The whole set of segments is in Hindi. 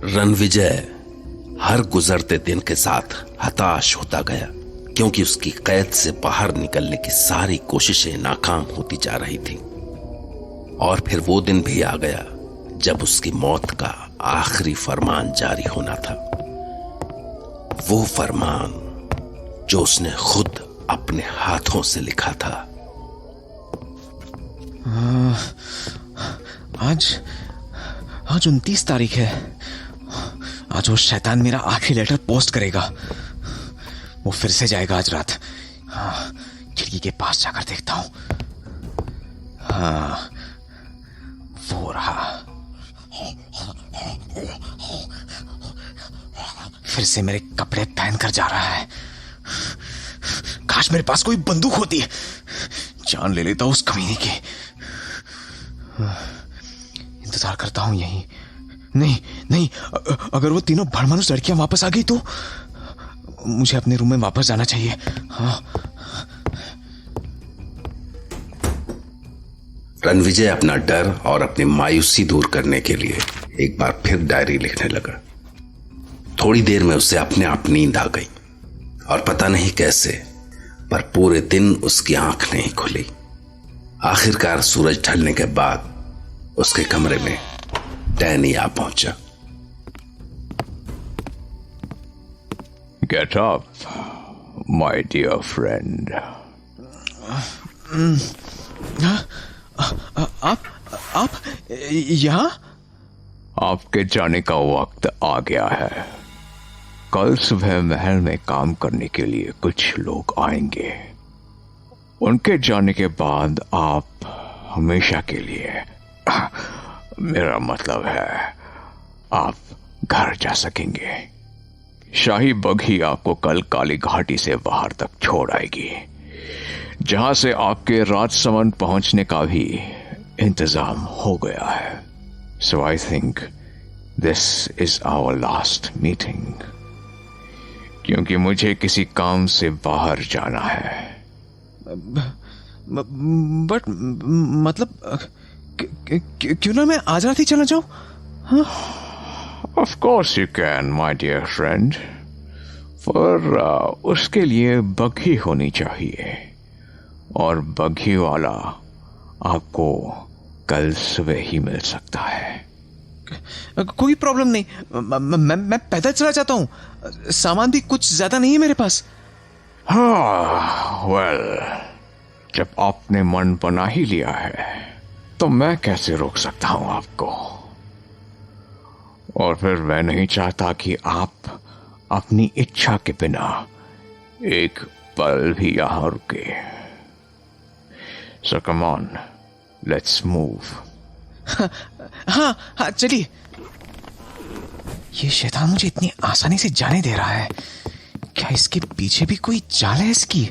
रणविजय हर गुजरते दिन के साथ हताश होता गया, क्योंकि उसकी कैद से बाहर निकलने की सारी कोशिशें नाकाम होती जा रही थी। और फिर वो दिन भी आ गया जब उसकी मौत का आखिरी फरमान जारी होना था। वो फरमान जो उसने खुद अपने हाथों से लिखा था। आज 29 तारीख है। आज वो शैतान मेरा आखिरी लेटर पोस्ट करेगा। वो फिर से जाएगा आज रात। हाँ, खिड़की के पास जाकर देखता हूं। हाँ, वो रहा। फिर से मेरे कपड़े पहनकर जा रहा है। काश मेरे पास कोई बंदूक होती। जान ले लेता उस कमीने की। इंतजार करता हूं यहीं। नहीं, अगर वो तीनों भड़मानुस लड़कियां वापस आ गई तो मुझे अपने रूम में वापस जाना चाहिए। हाँ। रणविजय अपना डर और अपनी मायूसी दूर करने के लिए एक बार फिर डायरी लिखने लगा। थोड़ी देर में उसे अपने आप नींद आ गई और पता नहीं कैसे, पर पूरे दिन उसकी आंख नहीं खुली। आखिरकार सूरज ढलने के बाद उसके कमरे में डैनी आ पहुंचा। Get up, my dear friend. आप यहाँ? आपके जाने का वक्त आ गया है। कल सुबह महल में काम करने के लिए कुछ लोग आएंगे। उनके जाने के बाद आप हमेशा के लिए, मेरा मतलब है, आप घर जा सकेंगे। शाही बघी आपको कल काली घाटी से बाहर तक छोड़ आएगी, जहां से आपके राजसमंद पहुंचने का भी इंतजाम हो गया है। So I think this is our last meeting, क्योंकि मुझे किसी काम से बाहर जाना है। बट मतलब क्यों ना मैं आज रात ही चला जाऊं? हाँ? Of course you can, my dear friend. पर उसके लिए बघी होनी चाहिए, और बघी वाला आपको कल सुबह ही मिल सकता है। कोई प्रॉब्लम नहीं। मैं पैदल चला जाता हूँ। सामान भी कुछ ज्यादा नहीं है मेरे पास। हाँ, वेल, जब आपने मन बना ही लिया है तो मैं कैसे रोक सकता हूं आपको। और फिर मैं नहीं चाहता कि आप अपनी इच्छा के बिना एक पल भी यहां रुके। सो कम ऑन, लेट्स मूव। हाँ, चलिए। ये शैतान मुझे इतनी आसानी से जाने दे रहा है। क्या इसके पीछे भी कोई चाल है इसकी?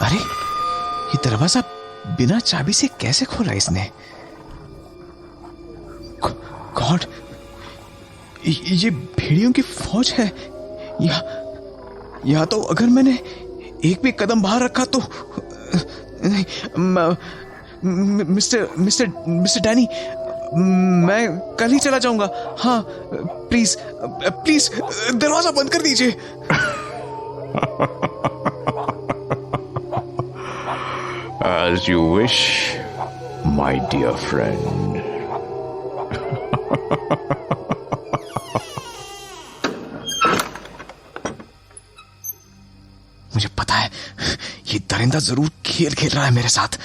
अरे, ये दरवाजा बिना चाबी से कैसे खोला इसने? गॉड, ये भेड़ियों की फौज है। या तो अगर मैंने एक भी कदम बाहर रखा तो नहीं। मिस्टर डैनी, मैं कल ही चला जाऊंगा। हाँ, प्लीज दरवाजा बंद कर दीजिए। As you wish, my dear friend. मुझे पता है, ये दरिंदा जरूर खेल खेल रहा है मेरे साथ।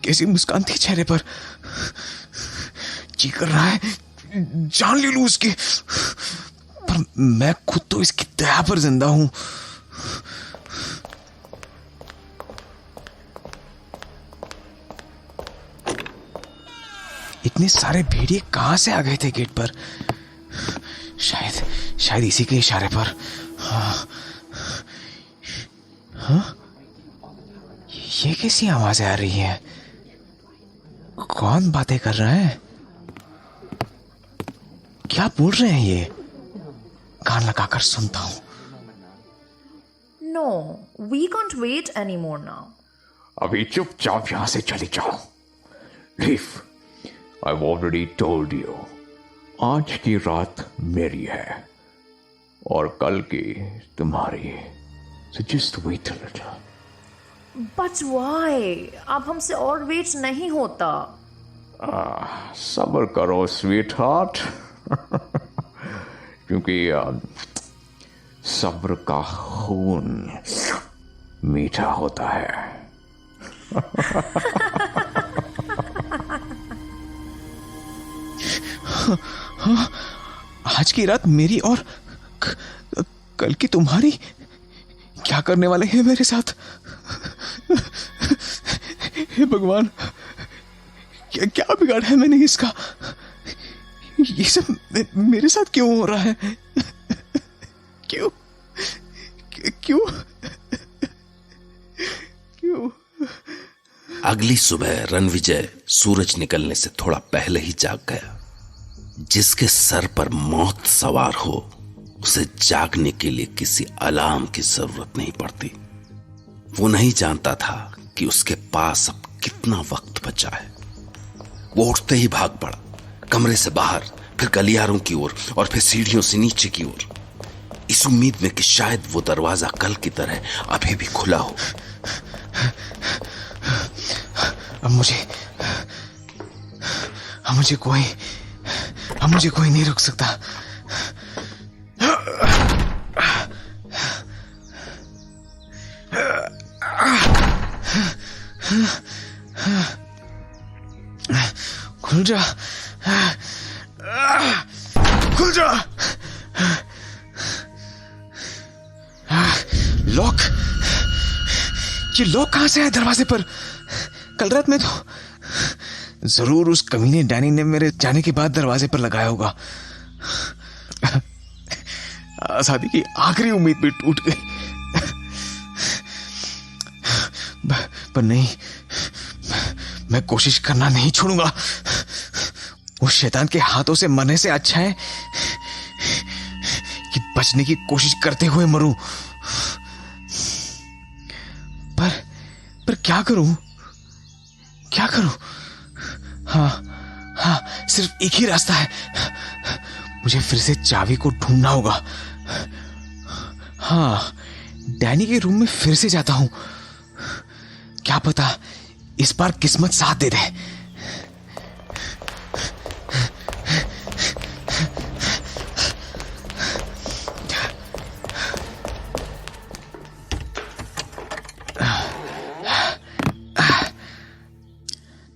कैसी मुस्कान थी चेहरे पर। जी कर रहा है जान ले लूं उसकी, पर मैं खुद तो इसकी दया पर जिंदा हूं। इतने सारे भेड़िए कहां से आ गए थे गेट पर? शायद इसी के इशारे पर। हाँ, ये कैसी आवाजें आ रही हैं? कौन बातें कर रहा है? क्या बोल रहे हैं ये? कान लगाकर सुनता हूं। No no, we can't wait any more now. अभी चुपचाप यहां से चली जाओ। Leave. I've already told you, आज की रात मेरी है और कल की तुम्हारी। So just wait a little. But why? अब हमसे और वेट नहीं होता। सब्र करो स्वीट हार्ट। क्योंकि सब्र का खून मीठा होता है। आज की रात मेरी और कल की तुम्हारी? क्या करने वाले हैं मेरे साथ? हे भगवान, क्या बिगाड़ा है मैंने इसका? ये सब मेरे साथ क्यों हो रहा है? क्यों क्यों क्यों? अगली सुबह रणविजय सूरज निकलने से थोड़ा पहले ही जाग गया। जिसके सर पर मौत सवार हो, उसे जागने के लिए किसी अलार्म की जरूरत नहीं पड़ती। वो नहीं जानता था कि उसके पास अब कितना वक्त बचा है। वो उठते ही भाग पड़ा, कमरे से बाहर, फिर गलियारों की ओर और फिर सीढ़ियों से नीचे की ओर, इस उम्मीद में कि शायद वो दरवाजा कल की तरह अभी भी खुला हो। अब मुझे कोई नहीं रोक सकता। खुल जा, खुल जा। लॉक? ये लॉक कहां से है दरवाजे पर? कल रात में तो जरूर उस कमीने डैनी ने मेरे जाने के बाद दरवाजे पर लगाया होगा। आजादी की आखिरी उम्मीद भी टूट गई। पर नहीं, मैं कोशिश करना नहीं छोड़ूंगा। उस शैतान के हाथों से मरने से अच्छा है कि बचने की कोशिश करते हुए मरूं। पर क्या करूं? हाँ, सिर्फ एक ही रास्ता है। मुझे फिर से चाबी को ढूंढना होगा। हाँ, डैनी के रूम में फिर से जाता हूं। क्या पता इस बार किस्मत साथ दे दे।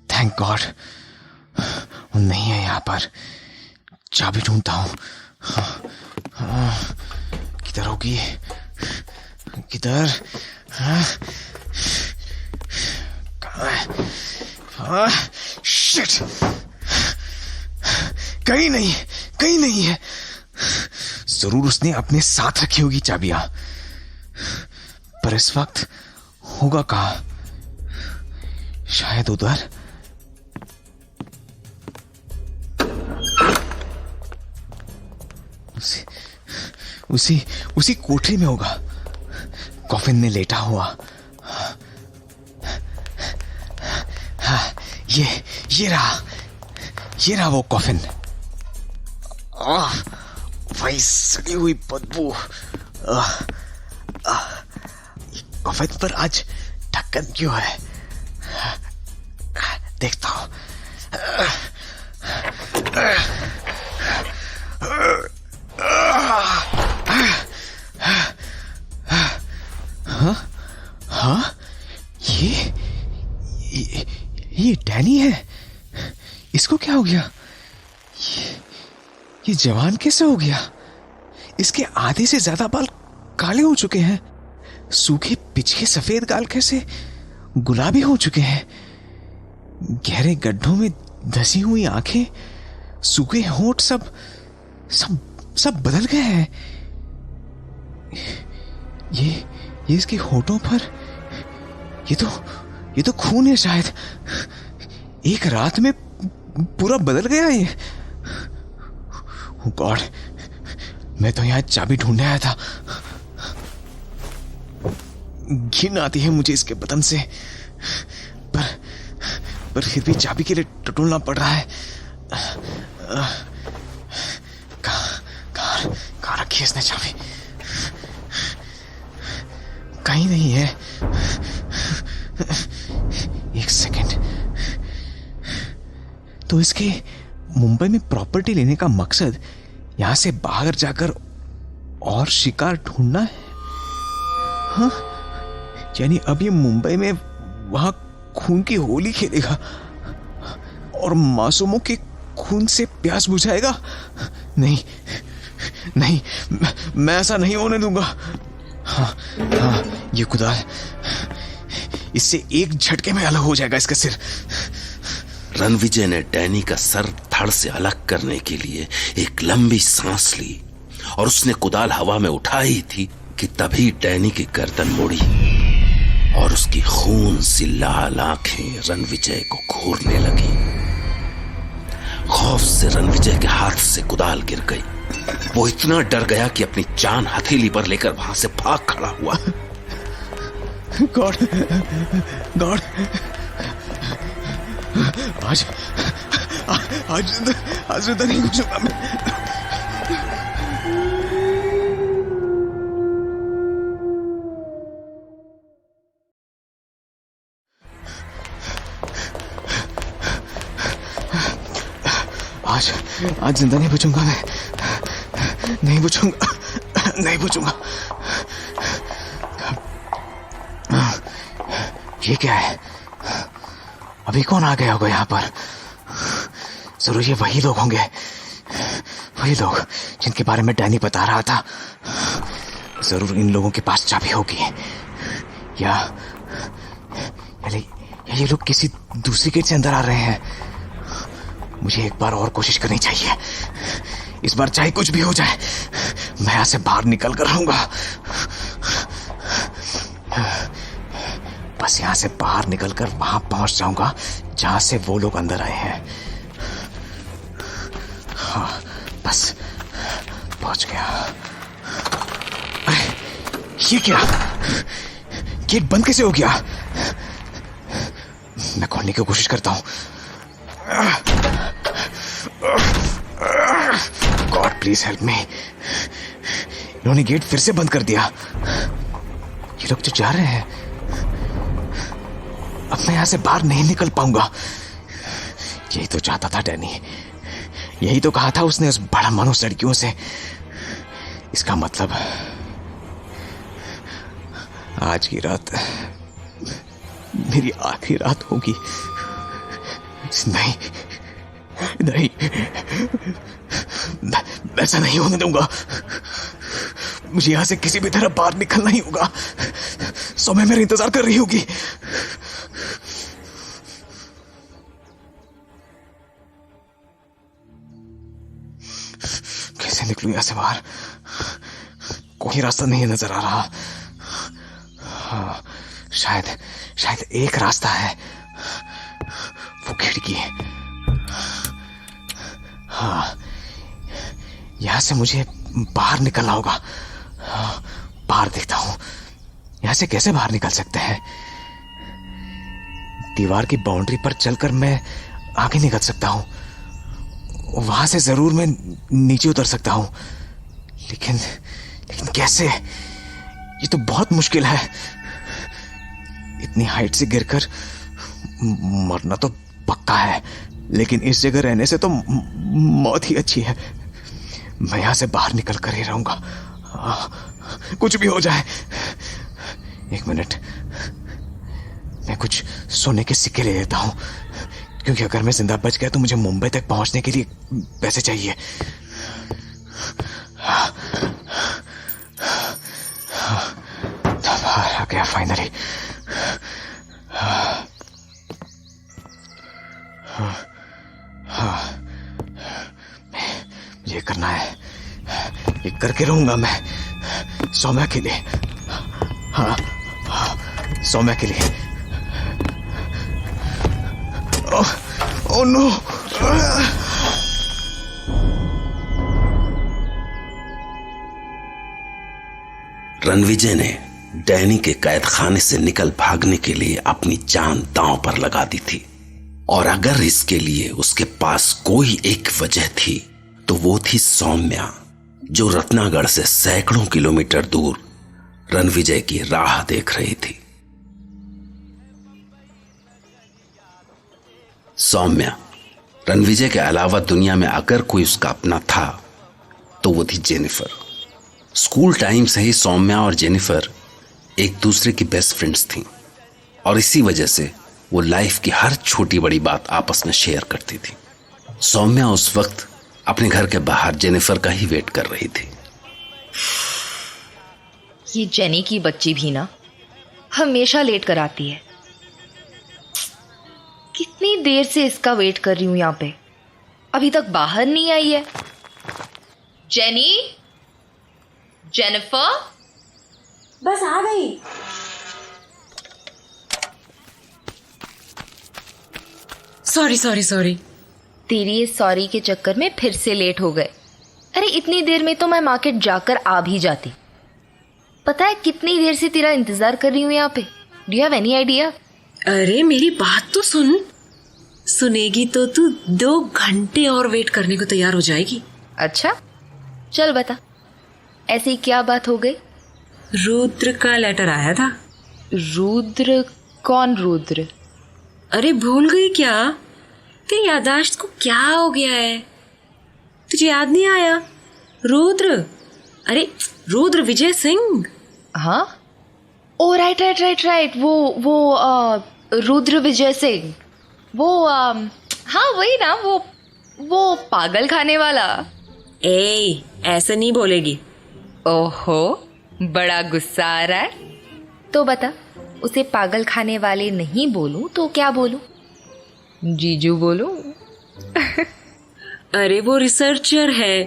थैंक गॉड, वो नहीं है यहां पर। चाबी ढूंढता हूं। किधर होगी? किधर? शिट! कहीं नहीं है। जरूर उसने अपने साथ रखी होगी चाबियां, पर इस वक्त होगा कहां? शायद उधर। उसी कोठरी में होगा, कॉफिन में लेटा हुआ। हाँ, ये रहा वो कॉफिन। भाई सड़ी हुई बदबू। कॉफिन पर आज ढक्कन क्यों है? देखता हूं। हाँ, ये डैनी है। इसको क्या हो गया? ये जवान कैसे हो गया? इसके आधे से ज्यादा बाल काले हो चुके हैं। सूखे पिछले सफेद गाल कैसे गुलाबी हो चुके हैं। गहरे गड्ढों में धसी हुई आंखें, सूखे होंठ सब बदल गए हैं। ये इसके होठों पर ये तो खून है शायद। एक रात में पूरा बदल गया ये। गॉड, मैं तो यहां चाबी ढूंढने आया था। घिन आती है मुझे इसके बदन से, पर फिर भी चाबी के लिए टटोलना पड़ रहा है। कहाँ रखी है इसने चाबी? कहीं नहीं है। एक सेकंड, तो इसके मुंबई में प्रॉपर्टी लेने का मकसद यहां से बाहर जाकर और शिकार ढूंढना है। हाँ, यानी अब ये मुंबई में वहां खून की होली खेलेगा और मासूमों के खून से प्यास बुझाएगा। नहीं नहीं, मैं ऐसा नहीं होने दूंगा। हाँ, ये कुदाल, इससे एक झटके में अलग हो जाएगा इसका सिर। रणविजय ने डैनी का सर धड़ से अलग करने के लिए एक लंबी सांस ली और उसने कुदाल हवा में उठाई थी कि तभी डैनी की गर्दन मुड़ी और उसकी खून सी लाल आंखें रणविजय को घूरने लगी। खौफ से रणविजय के हाथ से कुदाल गिर गई। वो इतना डर गया कि अपनी जान हथेली पर लेकर वहां से भाग खड़ा हुआ। गॉड, आज जिंदा नहीं बचूंगा मैं। आज जिंदा नहीं बचूंगा मैं, नहीं बचूंगा। ये क्या है? अभी कौन आ गया होगा यहाँ पर? जरूर ये वही लोग होंगे, वही लोग जिनके बारे में डैनी बता रहा था। जरूर इन लोगों के पास चाबी होगी, या ये लोग किसी दूसरी गेट से अंदर आ रहे हैं। मुझे एक बार और कोशिश करनी चाहिए। इस बार चाहे कुछ भी हो जाए, मैं यहां से बाहर निकल कर रहूंगा। बस यहां से बाहर निकलकर वहां पहुंच जाऊंगा जहां से वो लोग अंदर आए हैं। हाँ, बस पहुंच गया। अरे ये क्या? गेट बंद कैसे हो गया? मैं खोलने की कोशिश करता हूं। गॉड प्लीज हेल्प मी। इन्होंने गेट फिर से बंद कर दिया। ये लोग जो जा रहे हैं, अब मैं यहां से बाहर नहीं निकल पाऊंगा। यही तो चाहता था डैनी, यही तो कहा था उसने उस बड़ा मनुष्य लड़कियों से। इसका मतलब आज की रात मेरी आखिरी रात होगी। नहीं, ऐसा नहीं होने दूंगा। मुझे यहां से किसी भी तरह बाहर निकलना ही होगा। सौम्या मेरा इंतजार कर रही होगी। कैसे निकलूं यहां से बाहर? कोई रास्ता नहीं नजर आ रहा। हाँ, शायद एक रास्ता है, वो खिड़की है। हाँ, यहां से मुझे बाहर निकलना होगा। हाँ, बाहर देखता हूं, यहां से कैसे बाहर निकल सकते हैं? दीवार की बाउंड्री पर चलकर मैं आगे निकल सकता हूं, वहां से जरूर मैं नीचे उतर सकता हूं, लेकिन कैसे? ये तो बहुत मुश्किल है। इतनी हाइट से गिरकर मरना तो पक्का है, लेकिन इस जगह रहने से तो मौत ही अच्छी है। मैं यहां से बाहर निकल कर ही रहूंगा, कुछ भी हो जाए। एक मिनट, मैं कुछ सोने के सिक्के ले लेता हूं, क्योंकि अगर मैं जिंदा बच गया तो मुझे मुंबई तक पहुंचने के लिए पैसे चाहिए। बाहर आ गया फाइनली। ये करना है, ये करके रहूंगा मैं, सौम्या के लिए। हाँ, सौम्या के लिए। Oh no! रणविजय ने डैनी के कैद खाने से निकल भागने के लिए अपनी जान दांव पर लगा दी थी। और अगर इसके लिए उसके पास कोई एक वजह थी तो वो थी सौम्या, जो रत्नागढ़ से सैकड़ों किलोमीटर दूर रणविजय की राह देख रही थी। सौम्या, रणविजय के अलावा दुनिया में अगर कोई उसका अपना था तो वो थी जेनिफर। स्कूल टाइम से ही सौम्या और जेनिफर एक दूसरे की बेस्ट फ्रेंड्स थीं और इसी वजह से वो लाइफ की हर छोटी बड़ी बात आपस में शेयर करती थी। सौम्या उस वक्त अपने घर के बाहर जेनिफर का ही वेट कर रही थी। ये जेनी की बच्ची भी ना हमेशा लेट कर आती है। कितनी देर से इसका वेट कर रही हूं यहाँ पे, अभी तक बाहर नहीं आई है। जेनी, जेनिफर, बस आ गई। Sorry sorry sorry. तेरी इस सॉरी के चक्कर में फिर से लेट हो गए। अरे इतनी देर में तो मैं मार्केट जाकर आ भी जाती। पता है कितनी देर से तेरा इंतजार कर रही हूँ यहाँ पे। Do you have any idea? अरे मेरी बात तो सुन। सुनेगी तो तू 2 घंटे और वेट करने को तैयार हो जाएगी। अच्छा चल बता, ऐसी क्या बात हो गई? रुद्र का लेटर आया था। रुद्र? कौन रुद्र? अरे भूल गई क्या? तेरी याददाश्त को क्या हो गया है? तुझे याद नहीं आया? रुद्र, अरे रुद्र विजय सिंह। हाँ, ओ राइट राइट राइट राइट, वो रुद्र विजय सिंह, वो हाँ वही ना, वो पागल खाने वाला। ए, ऐसे नहीं बोलेगी। ओहो, बड़ा गुस्सा आ रहा है। तो बता, उसे पागल खाने वाले नहीं बोलूं तो क्या बोलूं? जीजू बोलूं? अरे वो रिसर्चर है,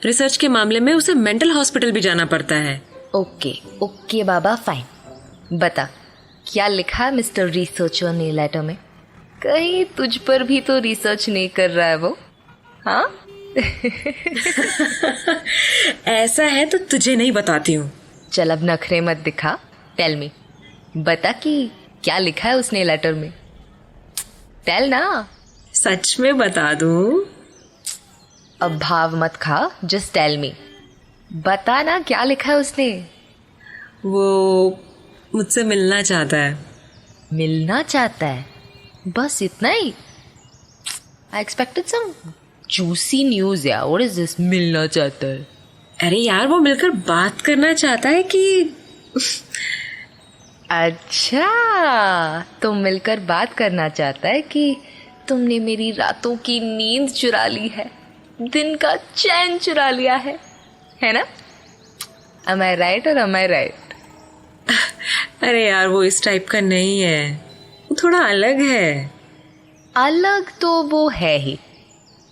रिसर्च के मामले में उसे मेंटल हॉस्पिटल भी जाना पड़ता है। ओके ओके बाबा, फाइन। बता क्या लिखा है मिस्टर रिसर्चर ने लेटर में? कहीं तुझ पर भी तो रिसर्च नहीं कर रहा है वो? हाँ ऐसा है तो तुझे नहीं बताती हूँ। चल अब नखरे मत दिखा, टेल मी, बता कि क्या लिखा है उसने लेटर में। टेल ना। सच में बता दूँ? अब भाव मत खा, जस्ट टेल मी, बता ना क्या लिखा है उसने। वो मुझसे मिलना चाहता है। मिलना चाहता है? बस इतना ही? I expected some juicy news या व्हाट इज दिस, मिलना चाहता है? अरे यार वो मिलकर बात करना चाहता है कि अच्छा, तो मिलकर बात करना चाहता है कि तुमने मेरी रातों की नींद चुरा ली है, दिन का चैन चुरा लिया है ना? Am I right or am I right? अरे यार वो इस टाइप का नहीं है, वो थोड़ा अलग है। अलग तो वो है ही।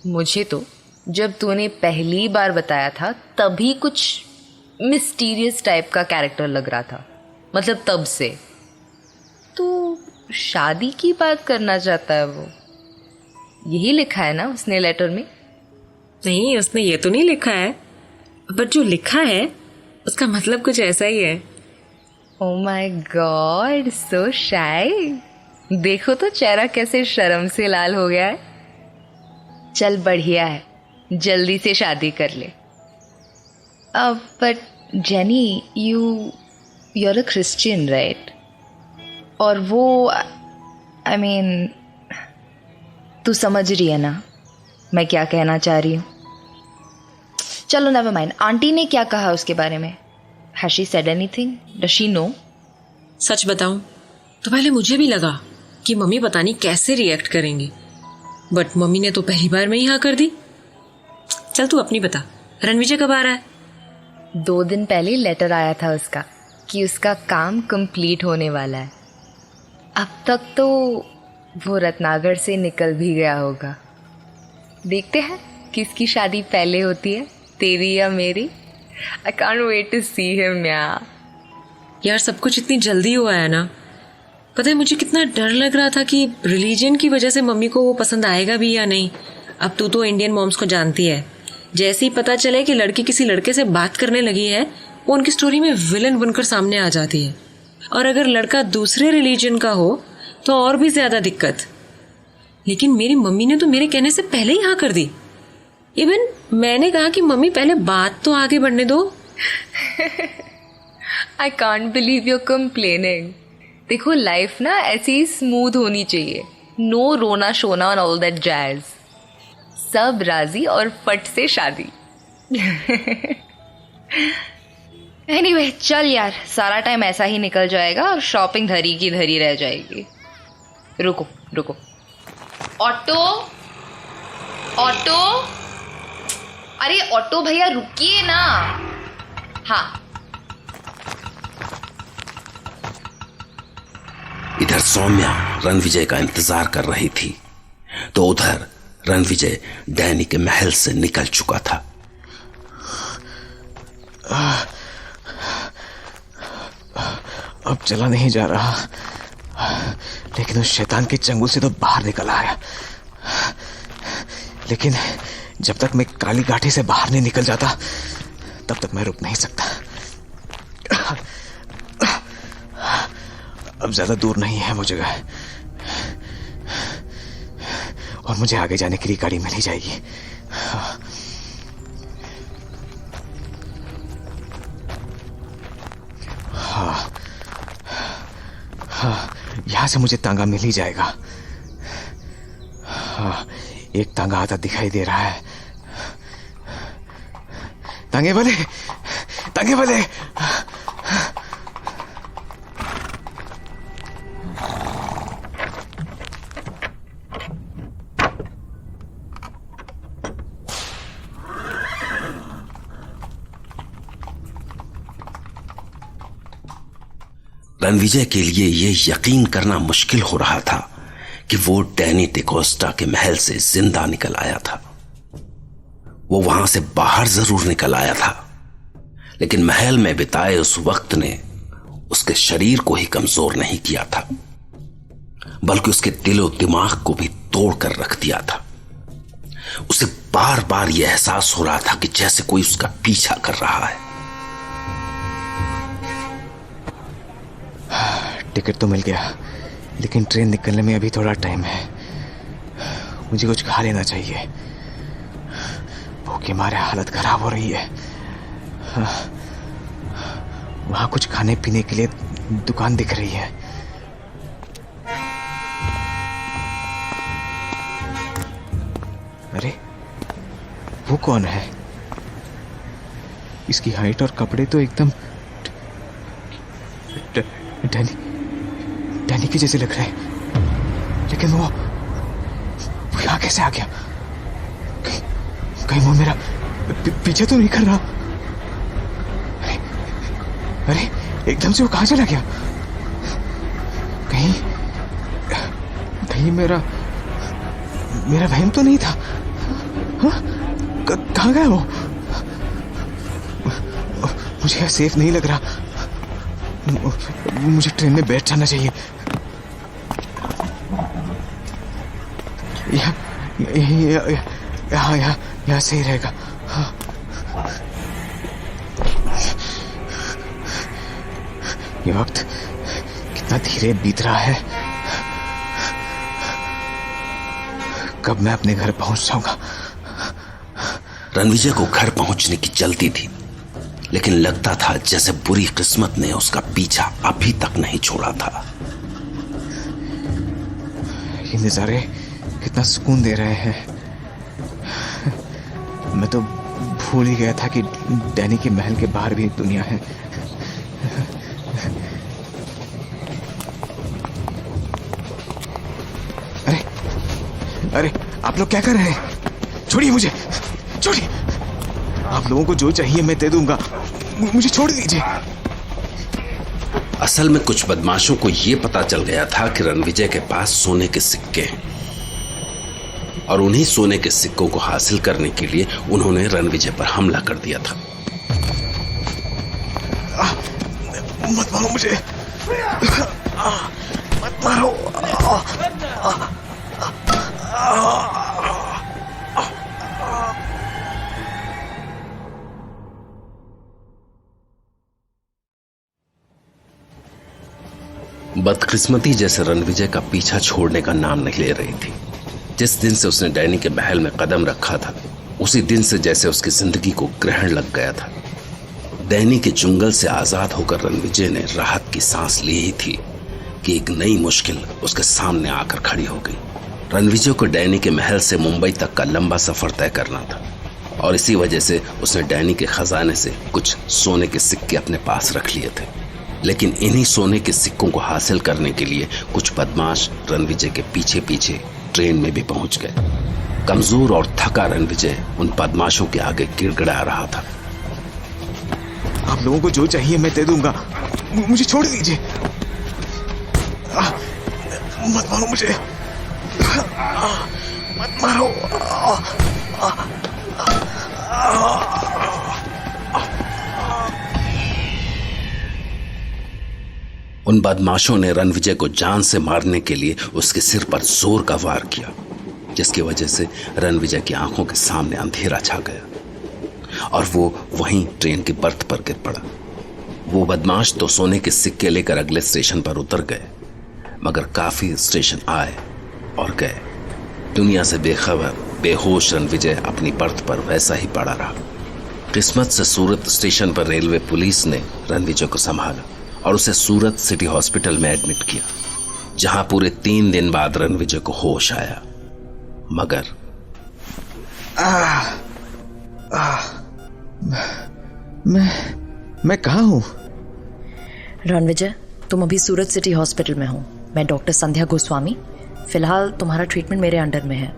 मुझे तो जब तूने पहली बार बताया था तभी कुछ मिस्टीरियस टाइप का कैरेक्टर लग रहा था, मतलब तब से। तो शादी की बात करना चाहता है वो, यही लिखा है ना उसने लेटर में? नहीं, उसने ये तो नहीं लिखा है, बट जो लिखा है उसका मतलब कुछ ऐसा ही है। ओह माय गॉड, सो शाई। देखो तो चेहरा कैसे शर्म से लाल हो गया है। चल बढ़िया है, जल्दी से शादी कर ले। But jenny, you're a Christian, right? और वो I mean, तू समझ रही है ना मैं क्या कहना चाह रही हूँ? चलो नेवर माइंड, आंटी ने क्या कहा उसके बारे में? Has she said anything? Does she know? सच बताऊं तो पहले मुझे भी लगा कि मम्मी पता नहीं कैसे रिएक्ट करेंगी, बट मम्मी ने तो पहली बार में ही हाँ कर दी। चल तू अपनी बता, रणविजय कब आ रहा है? 2 दिन पहले लेटर आया था उसका कि उसका काम कंप्लीट होने वाला है। अब तक तो वो रत्नागढ़ से निकल भी गया होगा। देखते हैं किसकी शादी पहले होती है, तेरी या मेरी। I can't wait to see him यार सब कुछ इतनी जल्दी हुआ है ना। पता है मुझे कितना डर लग रहा था कि रिलीजन की वजह से मम्मी को वो पसंद आएगा भी या नहीं। अब तू तो इंडियन मॉम्स को जानती है, जैसे ही पता चले कि लड़की किसी लड़के से बात करने लगी है वो उनकी स्टोरी में विलन बनकर सामने आ जाती है। और अगर लड़का दूसरे रिलीजन का हो तो और भी ज्यादा दिक्कत। लेकिन मेरी मम्मी ने तो मेरे कहने से पहले ही हाँ कर दी। इवन मैंने कहा कि मम्मी पहले बात तो आगे बढ़ने दो। I can't believe you complaining. देखो लाइफ ना ऐसी ही स्मूथ होनी चाहिए, नो रोना शोना और ऑल दैट जैज। सब राजी और फट से शादी। एनीवे चल यार, सारा टाइम ऐसा ही निकल जाएगा और शॉपिंग धरी की धरी रह जाएगी। रुको रुको, ऑटो ऑटो, अरे ऑटो भैया रुकिए ना। हाँ इधर सौम्या रणविजय का इंतजार कर रही थी तो उधर रणविजय डैनी के महल से निकल चुका था। अब चला नहीं जा रहा, लेकिन उस शैतान के चंगुल से तो बाहर निकल आया। लेकिन जब तक मैं काली गाठी से बाहर नहीं निकल जाता तब तक मैं रुक नहीं सकता। अब ज्यादा दूर नहीं है वो जगह, और मुझे आगे जाने के लिए गाड़ी मिल ही जाएगी। हाँ, यहां से मुझे तांगा मिल ही जाएगा। हाँ, एक तांगा आता दिखाई दे रहा है। तांगे वाले, तांगे वाले। रणविजय के लिए यह यकीन करना मुश्किल हो रहा था कि वो डैनी डिकोस्टा के महल से जिंदा निकल आया था। वो वहां से बाहर जरूर निकल आया था, लेकिन महल में बिताए उस वक्त ने उसके शरीर को ही कमजोर नहीं किया था, बल्कि उसके दिलो दिमाग को भी तोड़कर रख दिया था। उसे बार बार यह एहसास हो रहा था कि जैसे कोई उसका पीछा कर रहा है। टिकट तो मिल गया, लेकिन ट्रेन निकलने में अभी थोड़ा टाइम है। मुझे कुछ खा लेना चाहिए, भूख के मारे हालत खराब हो रही है। वहां कुछ खाने पीने के लिए दुकान दिख रही है। अरे वो कौन है? इसकी हाइट और कपड़े तो एकदम डैनी के जैसे लग रहे हैं, लेकिन वो यहाँ कैसे आ गया? कहीं वो मेरा पीछे तो नहीं कर रहा? अरे एकदम से वो कहाँ चला गया? कहीं मेरा वहम तो नहीं था? कहाँ गया वो? मुझे सेफ नहीं लग रहा। मुझे ट्रेन में बैठ जाना चाहिए। यहाँ सही रहेगा। हाँ। ये वक्त कितना धीरे बीत रहा है। कब मैं अपने घर पहुंच जाऊंगा? रणविजय को घर पहुंचने की जल्दी थी, लेकिन लगता था जैसे बुरी किस्मत ने उसका पीछा अभी तक नहीं छोड़ा था। ये नजारे कितना सुकून दे रहे हैं। मैं तो भूल ही गया था कि डैनी के महल के बाहर भी एक दुनिया है। अरे आप लोग क्या कर रहे हैं? छोड़िए मुझे, छोड़िए। आप लोगों को जो चाहिए मैं दे दूंगा, मुझे छोड़ दीजिए। असल में कुछ बदमाशों को यह पता चल गया था कि रणविजय के पास सोने के सिक्के हैं, और उन्हीं सोने के सिक्कों को हासिल करने के लिए उन्होंने रणविजय पर हमला कर दिया था। मत मारो मुझे, मत मारो। बदकिस्मती जैसे रणविजय का पीछा छोड़ने का नाम नहीं ले रही थी। जिस दिन से उसने डैनी के महल में कदम रखा था, उसी दिन से जैसे उसकी जिंदगी को ग्रहण लग गया था। डैनी के चुंगल से आजाद होकर रणविजय ने राहत की सांस ली ही थी कि एक नई मुश्किल उसके सामने आकर खड़ी हो गई। रणविजय को डैनी के महल से मुंबई तक का लंबा सफर तय करना था और इसी वजह से उसने डैनी के खजाने से कुछ सोने के सिक्के अपने पास रख लिए थे। लेकिन इन्हीं सोने के सिक्कों को हासिल करने के लिए कुछ बदमाश रणविजय के पीछे पीछे ट्रेन में भी पहुंच गए। कमजोर और थका रणविजय उन बदमाशों के आगे गिड़गिड़ा रहा था। आप लोगों को जो चाहिए मैं दे दूंगा, मुझे छोड़ दीजिए। मत मारो मुझे, मत मारो। उन बदमाशों ने रणविजय को जान से मारने के लिए उसके सिर पर जोर का वार किया, जिसकी वजह से रणविजय की आंखों के सामने अंधेरा छा गया और वो वहीं ट्रेन की बर्थ पर गिर पड़ा। वो बदमाश तो सोने के सिक्के लेकर अगले स्टेशन पर उतर गए, मगर काफी स्टेशन आए और गए। दुनिया से बेखबर बेहोश रणविजय अपनी बर्थ पर वैसा ही पड़ा रहा। किस्मत से सूरत स्टेशन पर रेलवे पुलिस ने रणविजय को संभाला और उसे सूरत सिटी हॉस्पिटल में एडमिट किया, जहां पूरे 3 दिन बाद रणविजय को होश आया। मगर मैं कहाँ हूँ? रणविजय, तुम अभी सूरत सिटी हॉस्पिटल में हो। मैं डॉक्टर संध्या गोस्वामी। फिलहाल तुम्हारा ट्रीटमेंट मेरे अंडर में है।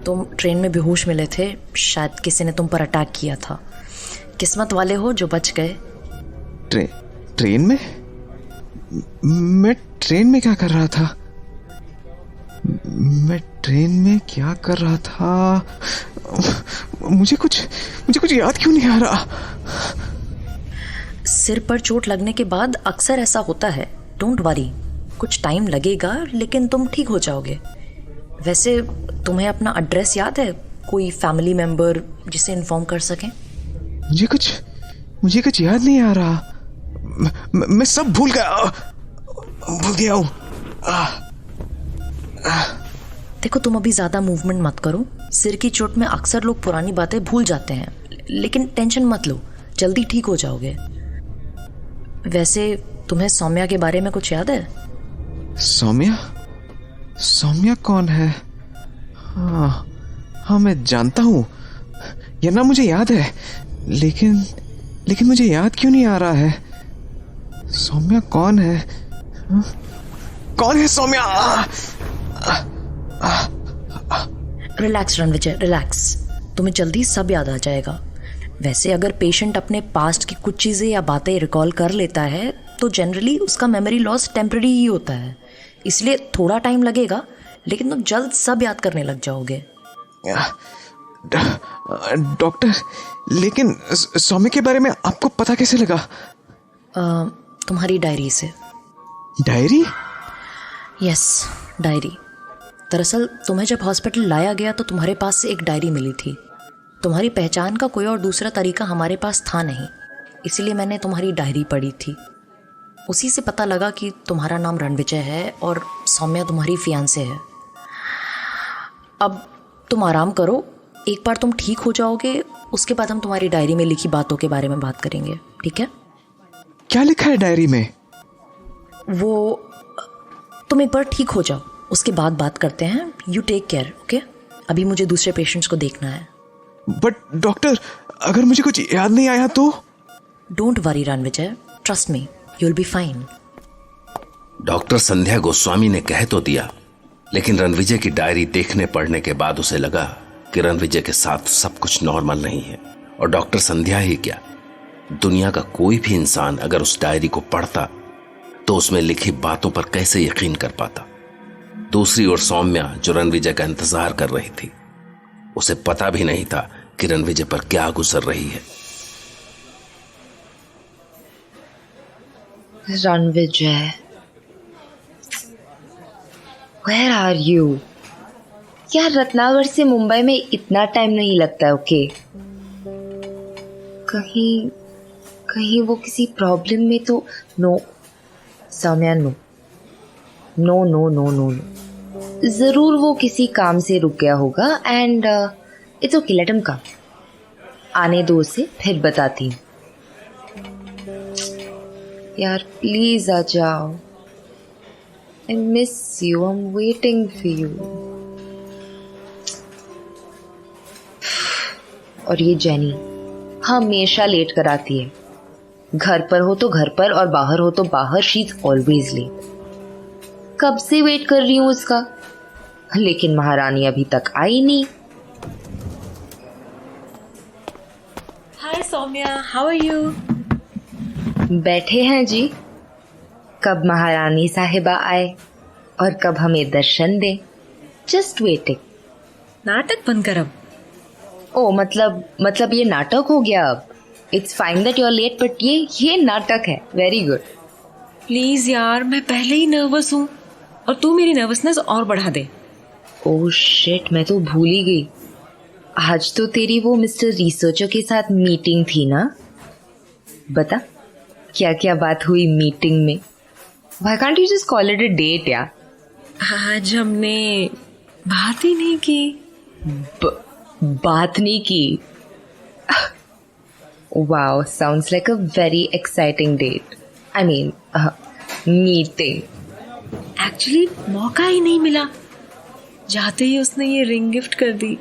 तुम ट्रेन में बेहोश मिले थे, शायद किसी ने तुम पर अटैक किया था। किस्मत वाले हो जो बच गए। ट्रेन में? मैं ट्रेन में क्या कर रहा था? मैं ट्रेन में क्या कर रहा था? मुझे कुछ याद क्यों नहीं आ रहा? सिर पर चोट लगने के बाद अक्सर ऐसा होता है। डोंट वरी, कुछ टाइम लगेगा लेकिन तुम ठीक हो जाओगे। वैसे तुम्हें अपना एड्रेस याद है? कोई फैमिली मेंबर जिसे इन्फॉर्म कर सकें? मुझे कुछ याद नहीं आ रहा। मैं सब भूल गया हूँ। देखो, तुम अभी ज्यादा मूवमेंट मत करो। सिर की चोट में अक्सर लोग पुरानी बातें भूल जाते हैं, लेकिन टेंशन मत लो, जल्दी ठीक हो जाओगे। वैसे तुम्हें सौम्या के बारे में कुछ याद है? सौम्या कौन है? हाँ मैं जानता हूँ, यह नाम मुझे याद है, लेकिन मुझे याद क्यों नहीं आ रहा है? सौम्या कौन है? कौन है सौम्या? Relax Ranvijay, relax. तुम्हें जल्दी सब याद आ जाएगा। वैसे अगर पेशेंट अपने पास्ट की कुछ चीज़ें या बातें रिकॉल कर लेता है तो जनरली उसका मेमोरी लॉस टेम्पररी ही होता है, इसलिए थोड़ा टाइम लगेगा, लेकिन तुम जल्द सब याद करने लग जाओगे। डॉक्टर, लेकिन सौम्या के बारे में आपको पता कैसे लगा? तुम्हारी डायरी से। डायरी? Yes, diary. दरअसल तुम्हें जब हॉस्पिटल लाया गया तो तुम्हारे पास से एक डायरी मिली थी। तुम्हारी पहचान का कोई और दूसरा तरीका हमारे पास था नहीं, इसलिए मैंने तुम्हारी डायरी पढ़ी थी। उसी से पता लगा कि तुम्हारा नाम रणविजय है और सौम्या तुम्हारी फियांसे है। अब तुम आराम करो, एक बार तुम ठीक हो जाओगे उसके बाद हम तुम्हारी डायरी में लिखी बातों के बारे में बात करेंगे, ठीक है? क्या लिखा है डायरी में? वो तुम एक बार ठीक हो जाओ उसके बाद बात करते हैं। You take care, okay? अभी मुझे दूसरे पेशेंट्स को देखना है। बट डॉक्टर, अगर मुझे कुछ याद नहीं आया तो? Don't worry Ranvijay, trust me, you will be fine. Doctor Sandhya Goswami ने कह तो दिया, लेकिन रणविजय की डायरी देखने पढ़ने के बाद उसे लगा कि रणविजय के साथ सब कुछ नॉर्मल नहीं है। और डॉक्टर संध्या ही क्या, दुनिया का कोई भी इंसान अगर उस डायरी को पढ़ता तो उसमें लिखी बातों पर कैसे यकीन कर पाता। दूसरी ओर सौम्या, जो रणविजय का इंतजार कर रही थी, उसे पता भी नहीं था कि रणविजय पर क्या गुजर रही है। Ranvijay, Where are you? यार, रत्नागर से मुंबई में इतना टाइम नहीं लगता है, ओके? कहीं वो किसी प्रॉब्लम में तो no Soumya, no, no no no no no, जरूर वो किसी काम से रुक गया होगा and it's okay, let him come. आने दो उसे, फिर बताती हूँ। यार प्लीज आ जाओ, I miss you, I am waiting for you. और ये जेनी हमेशा लेट कराती है, घर पर हो तो घर पर और बाहर हो तो बाहर, शी इज ऑलवेज लेट। कब से वेट कर रही हूँ उसका, लेकिन महारानी अभी तक आई नहीं। हाय सौम्या, हाउ आर यू? बैठे हैं जी, कब महारानी साहिबा आए और कब हमें दर्शन दे, जस्ट वेटिंग। नाटक बंद कर अब। ओ मतलब ये नाटक हो गया अब। It's fine that you are late, but ये नाटक है। Very good. प्लीज यार, मैं पहले ही नर्वस हूँ और तू मेरी नर्वसनेस और बढ़ा दे। ओह शिट, मैं तो भूल ही गई। आज तो तेरी वो मिस्टर रिसर्चर के साथ मीटिंग थी ना? बता क्या क्या बात हुई मीटिंग में। Why can't you just call it a date यार? आज हमने बात ही नहीं की। बात नहीं की? Wow, sounds like a very exciting date. I mean, meeting. Actually मौका ही नहीं मिला, जाते ही उसने ये रिंग गिफ्ट कर दी।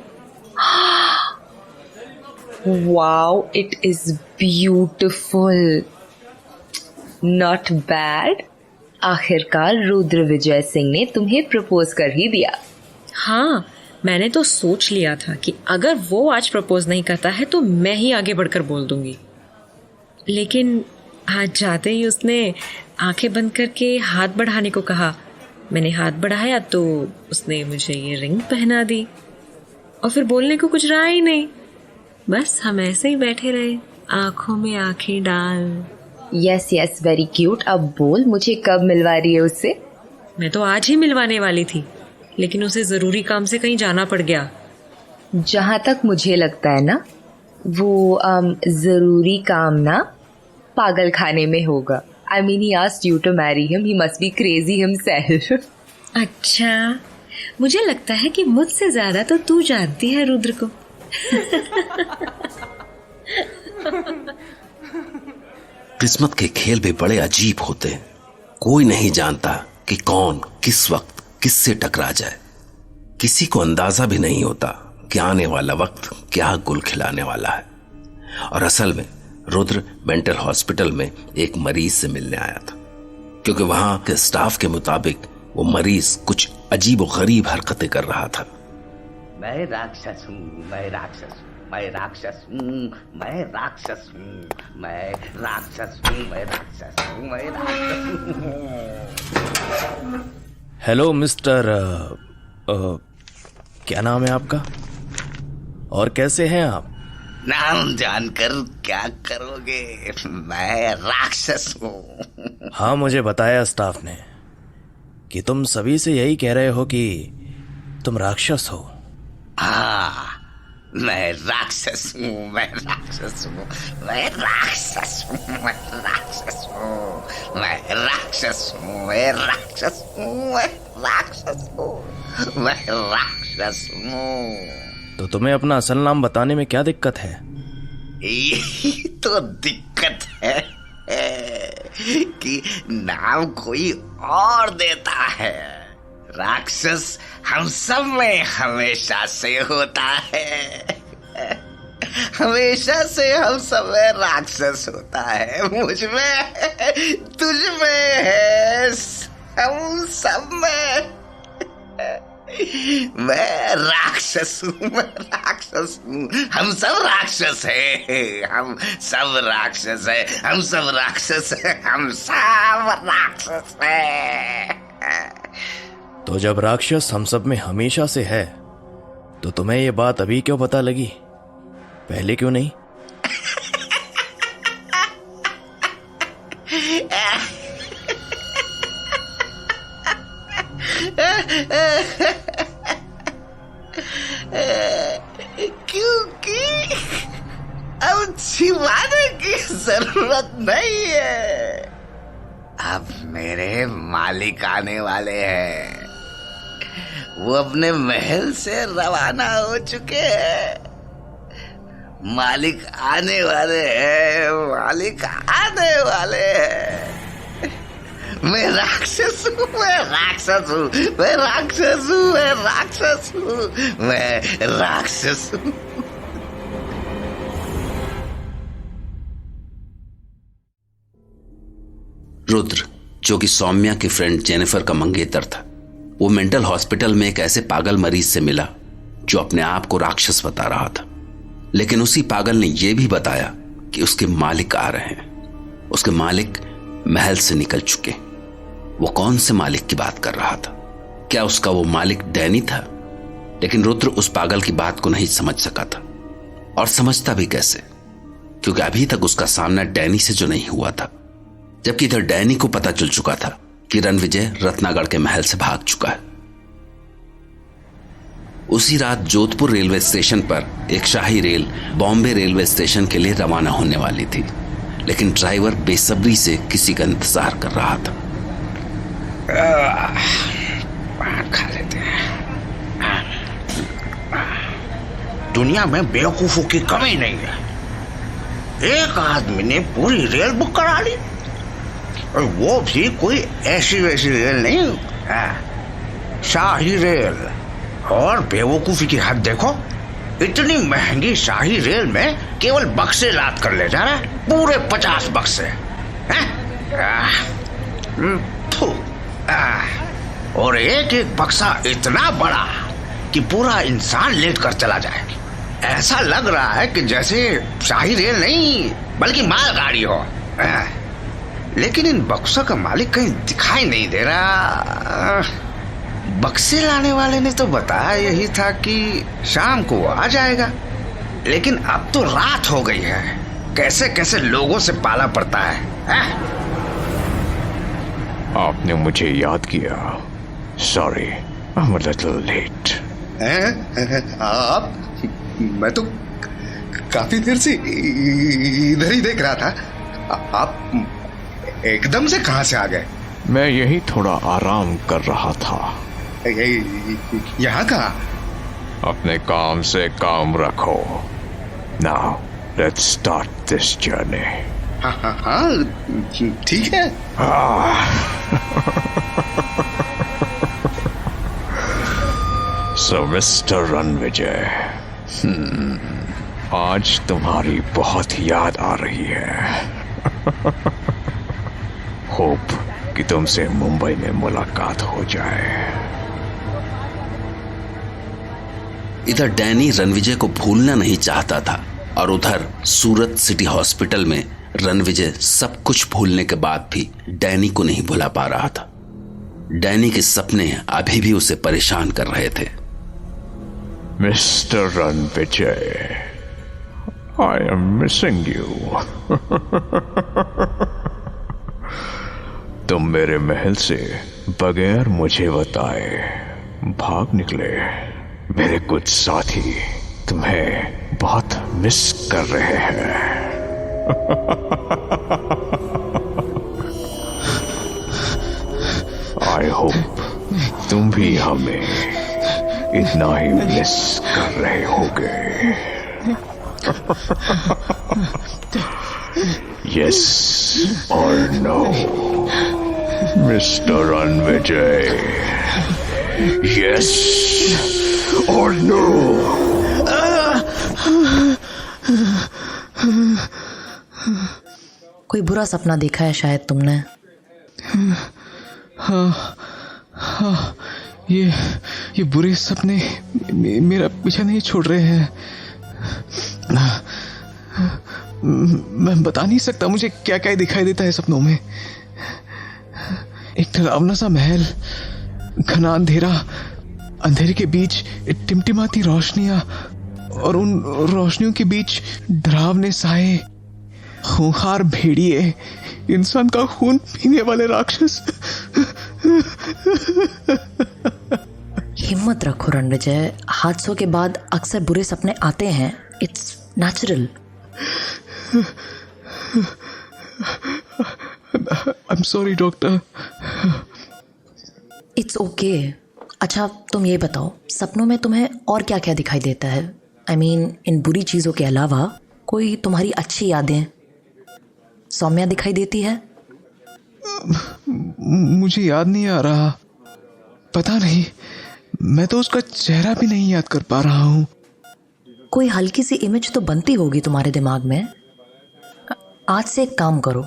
Wow, it is beautiful. Not bad. आखिरकार रुद्र विजय सिंह ने तुम्हें प्रपोज कर ही दिया। हाँ, मैंने तो सोच लिया था कि अगर वो आज प्रपोज नहीं करता है तो मैं ही आगे बढ़कर बोल दूंगी, लेकिन आज जाते ही उसने आंखें बंद करके हाथ बढ़ाने को कहा। मैंने हाथ बढ़ाया तो उसने मुझे ये रिंग पहना दी और फिर बोलने को कुछ रहा ही नहीं। बस हम ऐसे ही बैठे रहे, आंखों में आंखें डाल। Yes yes, very cute. अब बोल, मुझे कब मिलवा रही है उससे? मैं तो आज ही मिलवाने वाली थी, लेकिन उसे जरूरी काम से कहीं जाना पड़ गया। जहां तक मुझे लगता है ना, वो जरूरी काम ना पागल खाने में होगा। I mean, he asked you to marry him. He must be crazy himself. अच्छा, मुझे लगता है कि मुझसे ज्यादा तो तू जानती है रुद्र को। किस्मत के खेल भी बड़े अजीब होते हैं। कोई नहीं जानता कि कौन किस वक्त किससे टकरा जाए। किसी को अंदाजा भी नहीं होता कि आने वाला वक्त क्या गुल खिलाने वाला है। और असल में रुद्र मेंटल हॉस्पिटल में एक मरीज से मिलने आया था, क्योंकि वहां के स्टाफ के मुताबिक वो मरीज कुछ अजीब और गरीब हरकतें कर रहा था। मैं राक्षस हूँ, मैं राक्षस हूँ, मैं राक्षस हूँ, मैं राक्षस हूँ, मैं राक्षस हूँ, मैं राक्षस हूँ, मैं राक्षस हूँ। हेलो मिस्टर क्या नाम है आपका और कैसे हैं आप? नाम जानकर क्या करोगे? मैं राक्षस हूँ। हाँ, मुझे बताया स्टाफ ने कि तुम सभी से यही कह रहे हो कि तुम राक्षस हो। हाँ, मैं राक्षस हूँ, मैं राक्षस हूँ, मैं राक्षस हूँ, मैं राक्षस हूँ, मैं राक्षस हूँ, मैं राक्षस हूँ, मैं राक्षस हूँ, मैं राक्षस हूँ। तो तुम्हें अपना असल नाम बताने में क्या दिक्कत है? यही तो दिक्कत है कि नाम कोई और देता है। राक्षस हम सब में हमेशा से होता है, हमेशा से हम सब में राक्षस होता है। मुझ में, तुझ में है, हम सब में। मैं राक्षस हूँ, मैं राक्षस हूँ, हम सब राक्षस है, हम सब राक्षस है, हम सब राक्षस है, हम सब राक्षस है। तो जब राक्षस हम सब में हमेशा से है, तो तुम्हें ये बात अभी क्यों पता लगी? पहले क्यों नहीं? क्योंकि अब छिपाने की जरूरत नहीं है। अब मेरे मालिक आने वाले हैं। वो अपने महल से रवाना हो चुके हैं। मालिक आने वाले हैं, मालिक आने वाले हैं। मैं राक्षस हूँ, मैं राक्षस हूँ, मैं राक्षस हूँ, मैं राक्षस हूँ, मैं राक्षस हूँ। रुद्र, जो कि सौम्या की फ्रेंड जेनिफर का मंगेतर था, वो मेंटल हॉस्पिटल में एक ऐसे पागल मरीज से मिला जो अपने आप को राक्षस बता रहा था। लेकिन उसी पागल ने यह भी बताया कि उसके मालिक आ रहे हैं। उसके मालिक महल से निकल चुके। वो कौन से मालिक की बात कर रहा था? क्या उसका वो मालिक डैनी था? लेकिन रुद्र उस पागल की बात को नहीं समझ सका था, और समझता भी कैसे, क्योंकि अभी तक उसका सामना डैनी से जो नहीं हुआ था। जबकि इधर डैनी को पता चल चुका था कि रणविजय रत्नागढ़ के महल से भाग चुका है। उसी रात जोधपुर रेलवे स्टेशन पर एक शाही रेल बॉम्बे रेलवे स्टेशन के लिए रवाना होने वाली थी, लेकिन ड्राइवर बेसब्री से किसी का इंतजार कर रहा था। खा लेते हैं। दुनिया में बेवकूफों की कमी नहीं है। एक आदमी ने पूरी रेल बुक करा ली, और वो भी कोई ऐसी वैसी रेल नहीं, शाही रेल। और बेवकूफी की हद देखो, इतनी महंगी शाही रेल में केवल बक्से लाद कर ले जा रहा है, पूरे 50 बक्से। और एक एक बक्सा इतना बड़ा कि पूरा इंसान लेट कर चला जाए। ऐसा लग रहा है कि जैसे शाही रेल नहीं बल्कि मालगाड़ी हो। लेकिन इन बक्सों का मालिक कहीं दिखाई नहीं दे रहा। बक्से लाने वाले ने तो बताया यही था कि शाम को वो आ जाएगा, लेकिन अब तो रात हो गई है। कैसे कैसे लोगों से पाला पड़ता है। आपने मुझे याद किया। Sorry, I am a little late. आप? मैं तो काफी देर से इधर ही देख रहा था। आप एकदम से कहां से आ गए? मैं यही थोड़ा आराम कर रहा था। यहाँ कहाँ? अपने काम से काम रखो। Now let's start this journey. हाँ, ठीक है। सो मिस्टर रणविजय, आज तुम्हारी बहुत याद आ रही है। होप कि तुमसे मुंबई में मुलाकात हो जाए। इधर डैनी रणविजय को भूलना नहीं चाहता था, और उधर सूरत सिटी हॉस्पिटल में रणविजय सब कुछ भूलने के बाद भी डैनी को नहीं भुला पा रहा था। डैनी के सपने अभी भी उसे परेशान कर रहे थे। Mister Ranvijay, I am missing you. तुम मेरे महल से बगैर मुझे बताए भाग निकले। मेरे कुछ साथी तुम्हें बहुत मिस कर रहे हैं। आई होप तुम भी हमें इतना ही मिस कर रहे होगे। Yes or no, Mr. Ranvijay? Yes or no? कोई बुरा सपना देखा है शायद तुमने। हाँ, ये बुरे सपने मेरा पीछा नहीं छोड़ रहे हैं। मैं बता नहीं सकता मुझे क्या क्या दिखाई देता है सपनों में। एक डरावना सा महल, घना अंधेरा, अंधेरे के बीच टिमटिमाती रोशनियां, और उन रोशनियों के बीच डरावने साए, खूंखार भेड़िए, इंसान का खून पीने वाले राक्षस। हिम्मत रखो रणविजय, हादसों के बाद अक्सर बुरे सपने आते हैं। It's natural. I'm sorry, doctor. It's okay. अच्छा तुम ये बताओ, सपनों में तुम्हें और क्या क्या दिखाई देता है? I mean, इन बुरी चीज़ों के अलावा कोई तुम्हारी अच्छी यादें सौम्या दिखाई देती है? मुझे याद नहीं आ रहा, पता नहीं, मैं तो उसका चेहरा भी नहीं याद कर पा रहा हूँ। कोई हल्की सी इमेज तो बनती होगी तुम्हारे दिमाग में। आज से एक काम करो,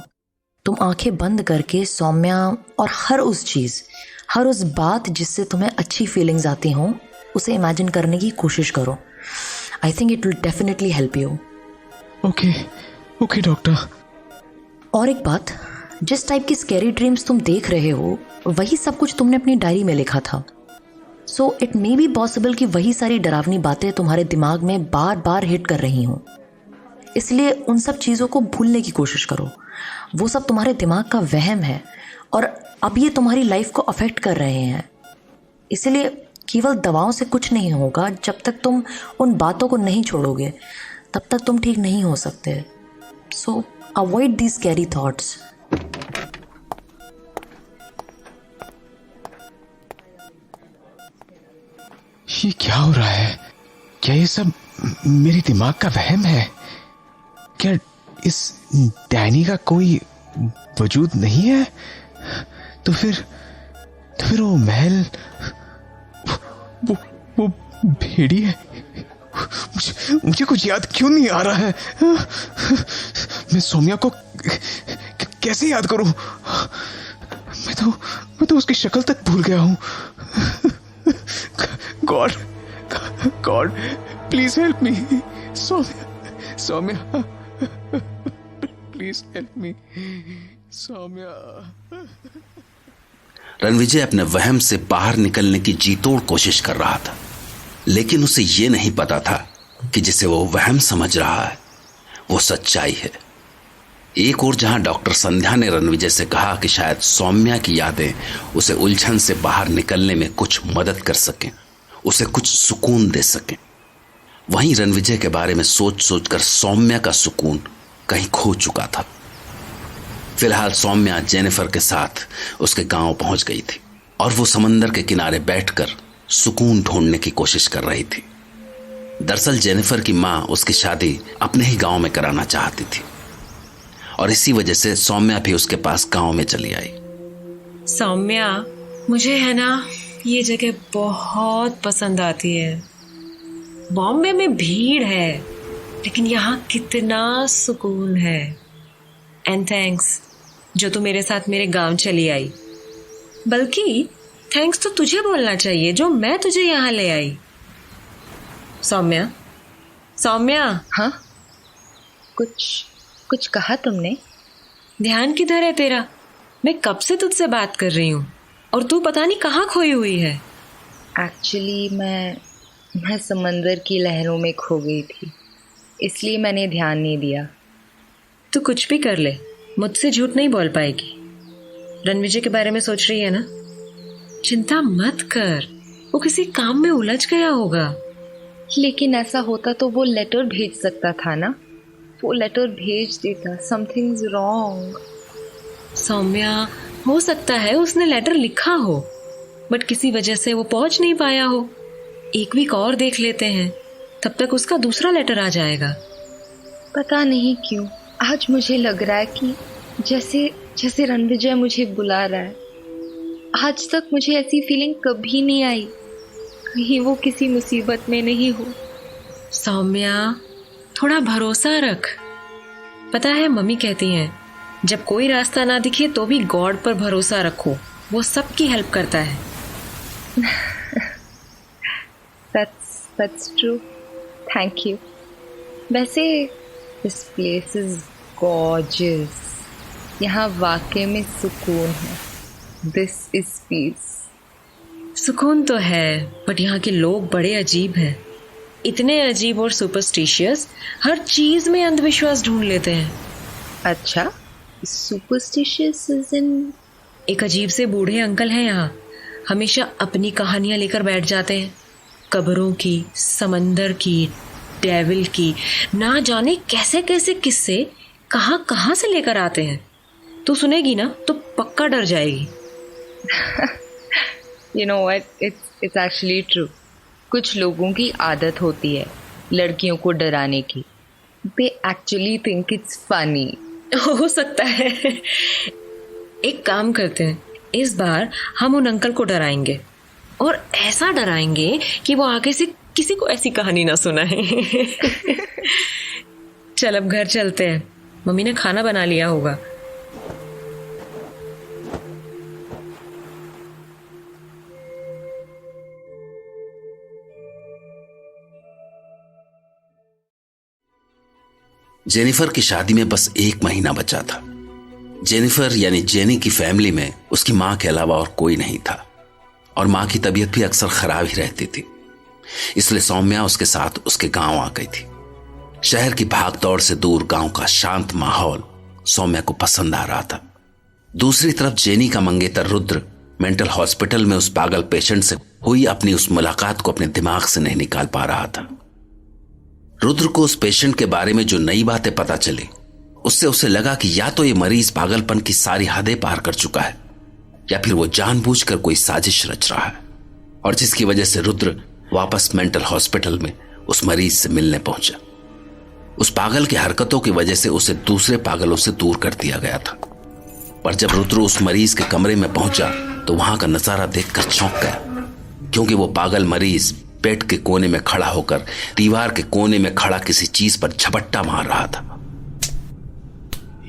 तुम आंखें बंद करके सौम्या और हर उस चीज़, हर उस बात जिससे तुम्हें अच्छी फीलिंग्स आती हों, उसे इमेजिन करने की कोशिश करो। I think it will definitely help you. Okay doctor. और एक बात, जिस टाइप की स्कैरी ड्रीम्स तुम देख रहे हो वही सब कुछ तुमने अपनी डायरी में लिखा था। So it may be possible कि वही सारी डरावनी बातें तुम्हारे दिमाग में बार बार हिट कर रही हों। इसलिए उन सब चीज़ों को भूलने की कोशिश करो। वो सब तुम्हारे दिमाग का वहम है और अब ये तुम्हारी लाइफ को अफेक्ट कर रहे हैं। इसलिए केवल दवाओं से कुछ नहीं होगा। जब तक तुम उन बातों को नहीं छोड़ोगे तब तक तुम ठीक नहीं हो सकते। सो अवॉइड दीज स्कैरी थॉट्स। ये क्या हो रहा है? क्या ये सब मेरे दिमाग का वहम है? क्या इस डैनी का कोई वजूद नहीं है? तो फिर वो महल, वो भेड़ी है। मुझे कुछ याद क्यों नहीं आ रहा है? मैं सौम्या को कैसे याद करूं? मैं तो उसकी शक्ल तक भूल गया हूं। God please help me. Soumya please help me Soumya. Ranvijay अपने वहम से बाहर निकलने की जीतोड़ कोशिश कर रहा था, लेकिन उसे यह नहीं पता था कि जिसे वो वहम समझ रहा है वो सच्चाई है। एक और जहां डॉक्टर संध्या ने रणविजय से कहा कि शायद सौम्या की यादें उसे उलझन से बाहर निकलने में कुछ मदद कर सकें, उसे कुछ सुकून दे सकें, वहीं रणविजय के बारे में सोच सोचकर सौम्या का सुकून कहीं खो चुका था। फिलहाल सौम्या जेनिफर के साथ उसके गांव पहुंच गई थी और वो समंदर के किनारे बैठकर सुकून ढूंढने की कोशिश कर रही थी। दरअसल जेनिफर की मां उसकी शादी अपने ही गांव में कराना चाहती थी और इसी वजह से सौम्या भी उसके पास गांव में चली आई। सौम्या, मुझे है ना ये जगह बहुत पसंद आती है। बॉम्बे में भीड़ है लेकिन यहाँ कितना सुकून है। एंड थैंक्स जो तू मेरे साथ मेरे गांव चली आई। बल्कि थैंक्स तो तुझे बोलना चाहिए जो मैं तुझे यहाँ ले आई। सौम्या। हाँ, कुछ कहा तुमने? ध्यान किधर है तेरा? मैं कब से तुझसे बात कर रही हूँ और तू पता नहीं कहाँ खोई हुई है। एक्चुअली मैं समंदर की लहरों में खो गई थी, इसलिए मैंने ध्यान नहीं दिया। तू कुछ भी कर ले, मुझसे झूठ नहीं बोल पाएगी। रणविजय के बारे में सोच रही है ना? चिंता मत कर, वो किसी काम में उलझ गया होगा। लेकिन ऐसा होता तो वो लेटर भेज सकता था ना। वो लेटर भेज देता। Somethings wrong. सौम्या, हो सकता है उसने लेटर लिखा हो बट किसी वजह से वो पहुंच नहीं पाया हो। एक वीक और देख लेते हैं, तब तक उसका दूसरा लेटर आ जाएगा। पता नहीं क्यों आज मुझे लग रहा है कि जैसे रणविजय मुझे बुला रहा है। आज तक मुझे ऐसी फीलिंग कभी नहीं आई, कहीं वो किसी मुसीबत में नहीं हो। सौम्या, थोड़ा भरोसा रख। पता है मम्मी कहती हैं जब कोई रास्ता ना दिखे तो भी गॉड पर भरोसा रखो, वो सबकी हेल्प करता है। That's true. Thank you. वैसे this place is gorgeous. यहाँ वाकई में सुकून है। This is peace. सुकून तो है बट यहाँ के लोग बड़े अजीब हैं। इतने अजीब और सुपरस्टिशियस, हर चीज में अंधविश्वास ढूंढ लेते हैं। अच्छा, सुपरस्टिशियस इज इन? एक अजीब से बूढ़े अंकल हैं यहाँ, हमेशा अपनी कहानियां लेकर बैठ जाते हैं। कब्रों की, समंदर की, डेविल की, ना जाने कैसे कैसे किस्से कहाँ कहाँ से लेकर आते हैं। तू सुनेगी ना तो पक्का डर जाएगी। You know what? It's actually true. कुछ लोगों की आदत होती है लड़कियों को डराने की। They actually think it's funny. हो सकता है। एक काम करते हैं, इस बार हम उन अंकल को डराएंगे और ऐसा डराएंगे कि वो आगे से किसी को ऐसी कहानी ना सुनाए। चल अब घर चलते हैं, मम्मी ने खाना बना लिया होगा। जेनिफर की शादी में बस 1 महीना बचा था। जेनिफर यानी जेनी की फैमिली में उसकी मां के अलावा और कोई नहीं था और मां की तबीयत भी अक्सर खराब ही रहती थी। इसलिए सौम्या उसके साथ उसके गांव आ गई थी। शहर की भागदौड़ से दूर गांव का शांत माहौल सौम्या को पसंद आ रहा था। दूसरी तरफ जेनी का मंगेतर रुद्र मेंटल हॉस्पिटल में उस पागल पेशेंट से हुई अपनी उस मुलाकात को अपने दिमाग से नहीं निकाल पा रहा था। रुद्र को उस पेशेंट के बारे में जो नई बातें पता चली उससे उसे लगा कि या तो ये मरीज पागलपन की सारी हदें पार कर चुका है या फिर वो जानबूझकर कोई साजिश रच रहा है, और जिसकी वजह से रुद्र वापस मेंटल हॉस्पिटल में उस मरीज से मिलने पहुंचा। उस पागल की हरकतों की वजह से उसे दूसरे पागलों से दूर कर दिया गया था। पर जब रुद्र उस मरीज के कमरे में पहुंचा तो वहां का नजारा देखकर चौंक गया, क्योंकि वो पागल मरीज बेड के कोने में खड़ा होकर दीवार के कोने में खड़ा किसी चीज पर झपट्टा मार रहा था।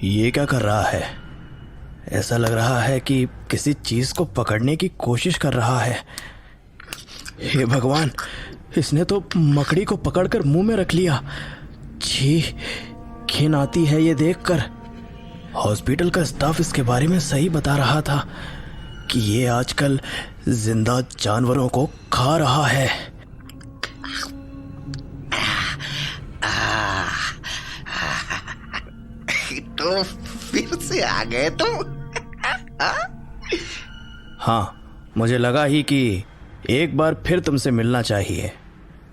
ये क्या कर रहा है? ऐसा लग रहा है कि किसी चीज को पकड़ने की कोशिश कर रहा है। हे भगवान, इसने तो मकड़ी को पकड़कर मुंह में रख लिया। छी, घिन आती है ये देखकर। हॉस्पिटल का स्टाफ इसके बारे में सही बता रहा था कि ये आजकल जिंदा जानवरों को खा रहा है। तो फिर से आ गए तुम? हाँ, मुझे लगा ही कि एक बार फिर तुमसे मिलना चाहिए।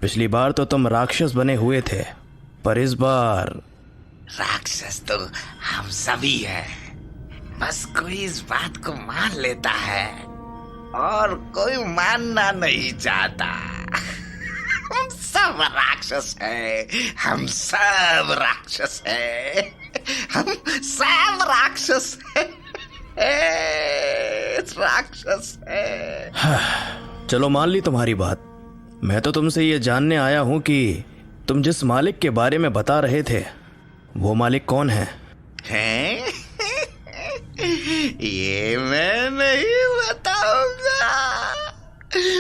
पिछली बार तो तुम राक्षस बने हुए थे, पर इस बार राक्षस तो हम सभी हैं। बस कोई इस बात को मान लेता है और कोई मानना नहीं चाहता। हम सब राक्षस हैं, हम सब राक्षस हैं, हम सब राक्षस हैं, राक्षस हैं। चलो मान ली तुम्हारी बात। मैं तो तुमसे ये जानने आया हूं कि तुम जिस मालिक के बारे में बता रहे थे वो मालिक कौन है? हैं? ये मैं नहीं बताऊंगा।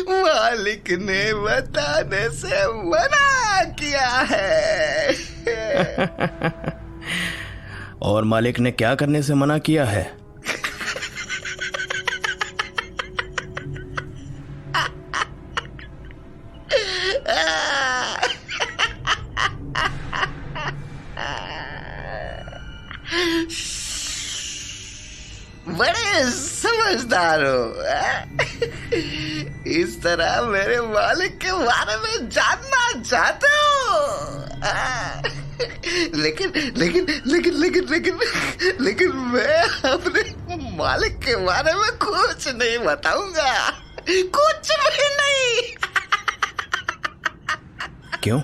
मालिक ने बताने से मना किया है। और मालिक ने क्या करने से मना किया है? बड़े समझदार हो। इस तरह मेरे मालिक के बारे में जानना चाहते हो? लेकिन लेकिन लेकिन लेकिन लेकिन लेकिन मैं अपने मालिक के बारे में कुछ नहीं बताऊंगा, कुछ भी नहीं। क्यों?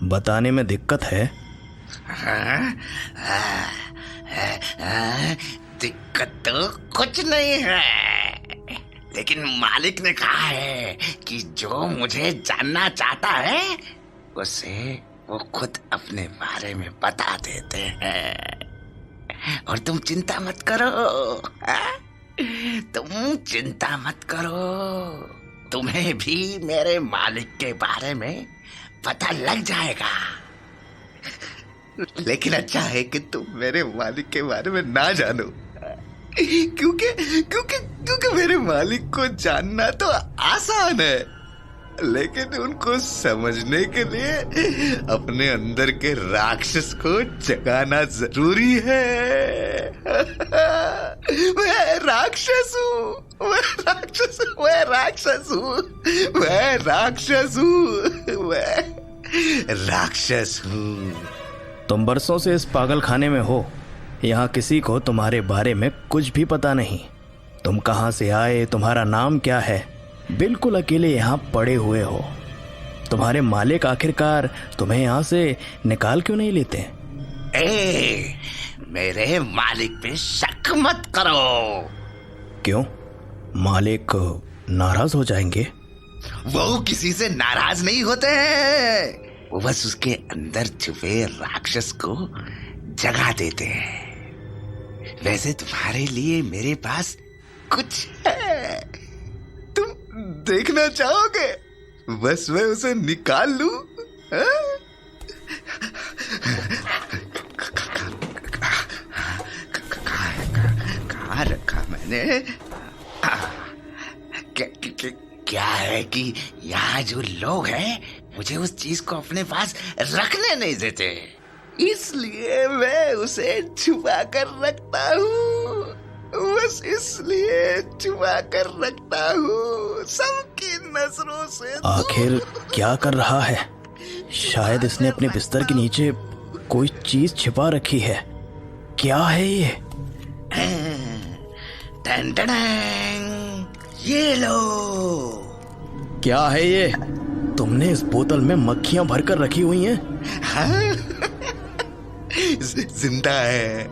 बताने में दिक्कत है? दिक्कत तो कुछ नहीं है, लेकिन मालिक ने कहा है कि जो मुझे जानना चाहता है उसे वो खुद अपने बारे में बता देते हैं। और तुम चिंता मत करो, तुम चिंता मत करो, तुम्हें भी मेरे मालिक के बारे में पता लग जाएगा। लेकिन अच्छा है कि तुम मेरे मालिक के बारे में ना जानो, क्योंकि क्योंकि क्योंकि मेरे मालिक को जानना तो आसान है, लेकिन उनको समझने के लिए अपने अंदर के राक्षस को जगाना जरूरी है। मैं राक्षस हूँ, मैं राक्षस हूँ, मैं राक्षस हूँ, मैं राक्षस हूँ, मैं राक्षस हूँ। तुम बरसों से इस पागल खाने में हो, यहाँ किसी को तुम्हारे बारे में कुछ भी पता नहीं। तुम कहाँ से आए, तुम्हारा नाम क्या है, बिल्कुल अकेले यहाँ पड़े हुए हो। तुम्हारे मालिक आखिरकार तुम्हें यहाँ से निकाल क्यों नहीं लेते? ए, मेरे मालिक पे शक मत करो। क्यों? मालिक नाराज हो जाएंगे? वो किसी से नाराज नहीं होते हैं, वो बस उसके अंदर छुपे राक्षस को जगा देते हैं। वैसे तुम्हारे लिए मेरे पास कुछ है, तुम देखना चाहोगे? बस मैं उसे निकाल लूं? कहाँ रखा मैंने? क्या है कि यहाँ जो लोग हैं मुझे उस चीज को अपने पास रखने नहीं देते, इसलिए मैं उसे छुपा कर रखता हूँ। बस इसलिए छुपा कर रखता हूँ सबकी नजरों से। आखिर क्या कर रहा है? शायद इसने अपने बिस्तर के नीचे कोई चीज छिपा रखी है। क्या है ये? टन टन, ये लो। क्या है ये? तुमने इस बोतल में मक्खियां भरकर रखी हुई हैं? हाँ? जिंदा है,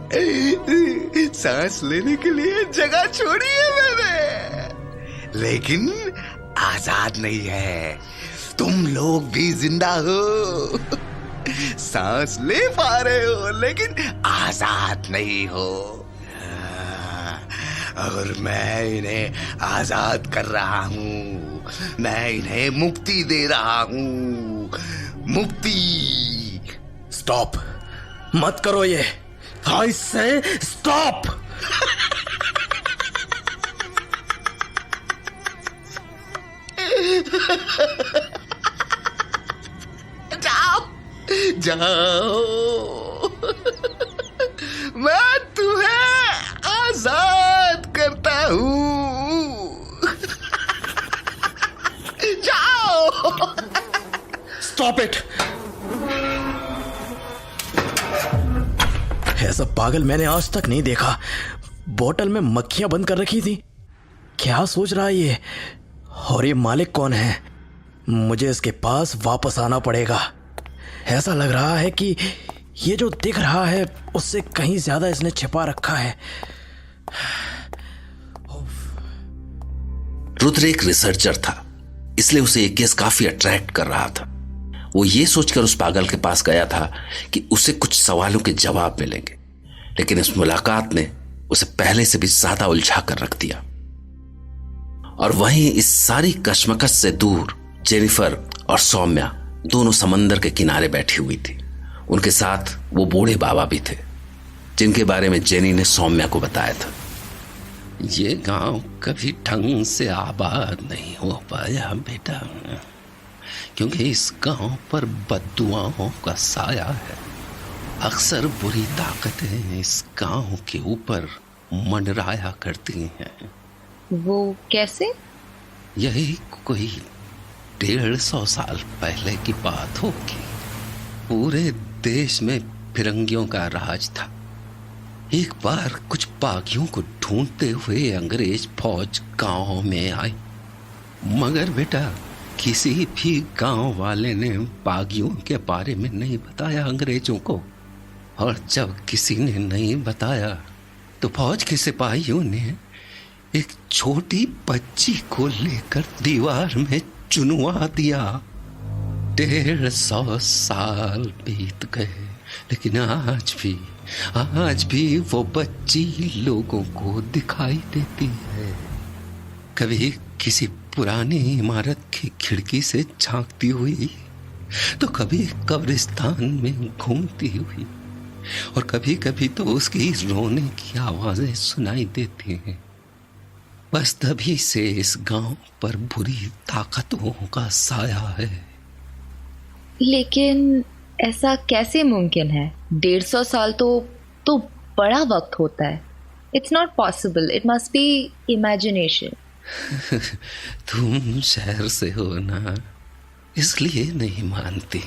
सांस लेने के लिए जगह छोड़ी है मैंने, लेकिन आजाद नहीं है। तुम लोग भी जिंदा हो, सांस ले पा रहे हो लेकिन आजाद नहीं हो। और मैं इन्हें आजाद कर रहा हूँ, मैं इन्हें मुक्ति दे रहा हूँ, मुक्ति। स्टॉप, मत करो ये। आई से स्टॉप। जाओ जाओ, मैं तुम्हें आजाद करता हूँ। जाओ। Stop it. ऐसा पागल मैंने आज तक नहीं देखा। बोतल में मक्खियां बंद कर रखी थी। क्या सोच रहा है ये? और ये मालिक कौन है? मुझे इसके पास वापस आना पड़ेगा। ऐसा लग रहा है कि ये जो दिख रहा है उससे कहीं ज्यादा इसने छिपा रखा है। रुद्र एक रिसर्चर था, इसलिए उसे एक केस काफी अट्रैक्ट कर रहा था। वो ये सोचकर उस पागल के पास गया था कि उसे कुछ सवालों के जवाब मिलेंगे, लेकिन इस मुलाकात ने उसे पहले से भी ज्यादा उलझा कर रख दिया। और वहीं इस सारी कश्मकश से दूर जेनिफर और सौम्या दोनों समंदर के किनारे बैठी हुई थी। उनके साथ वो बूढ़े बाबा भी थे, जिनके बारे में जेनी ने सौम्या को बताया था। ये गांव कभी ढंग से आबाद नहीं हो पाया बेटा, क्योंकि इस गांव पर बद्दुआओं का साया है। अक्सर बुरी ताकतें इस गांव के ऊपर मंडराया करती हैं। वो कैसे? यही कोई 150 साल पहले की बात होगी। पूरे देश में फिरंगियों का राज था। एक बार कुछ बागियों को ढूंढते हुए अंग्रेज फौज गांव में आई, मगर बेटा किसी भी गांव वाले ने बागियों के बारे में नहीं बताया अंग्रेजों को। और जब किसी ने नहीं बताया तो फौज के सिपाहियों ने एक छोटी बच्ची को लेकर दीवार में चुनवा दिया। 150 साल बीत गए, लेकिन आज भी वो बच्ची लोगों को दिखाई देती है। कभी किसी पुरानी इमारत की खिड़की से झांकती हुई, तो कभी कब्रिस्तान में घूमती हुई, और कभी कभी तो उसकी रोने की आवाजें सुनाई देती हैं। बस तभी से इस गांव पर बुरी ताकतों का साया है। लेकिन ऐसा कैसे मुमकिन है? 150 साल तो बड़ा वक्त होता है। It's not possible, it must be imagination. तुम शहर से हो ना, इसलिए नहीं मानती।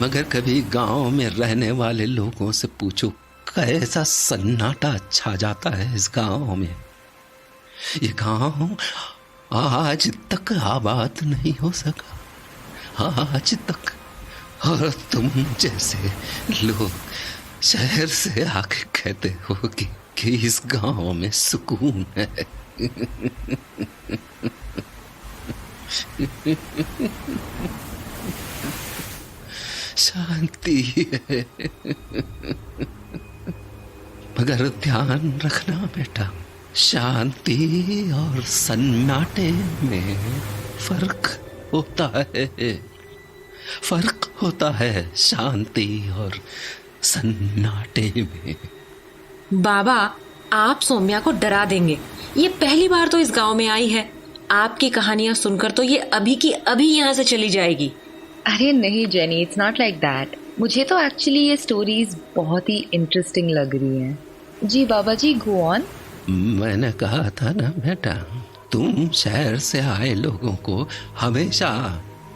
मगर कभी गांव में रहने वाले लोगों से पूछो, कैसा सन्नाटा छा जाता है इस गांव में। ये गांव आज तक आबाद नहीं हो सका, आज तक। और तुम जैसे लोग शहर से आके कहते हो कि इस गांव में सुकून है। शांति है। मगर ध्यान रखना बेटा, शांति और सन्नाटे में फर्क होता है, फर्क होता है शांति और सन्नाटे में। बाबा, आप सौम्या को डरा देंगे। ये पहली बार तो इस गांव में आई है। आपकी कहानियां सुनकर तो ये अभी की अभी यहाँ से चली जाएगी। अरे नहीं jenny, it's not like that. मुझे तो एक्चुअली ये स्टोरीज बहुत ही इंटरेस्टिंग लग रही हैं। जी बाबा जी, गो ऑन। मैंने कहा था ना बेटा, तुम शहर से आए लोगों को हमेशा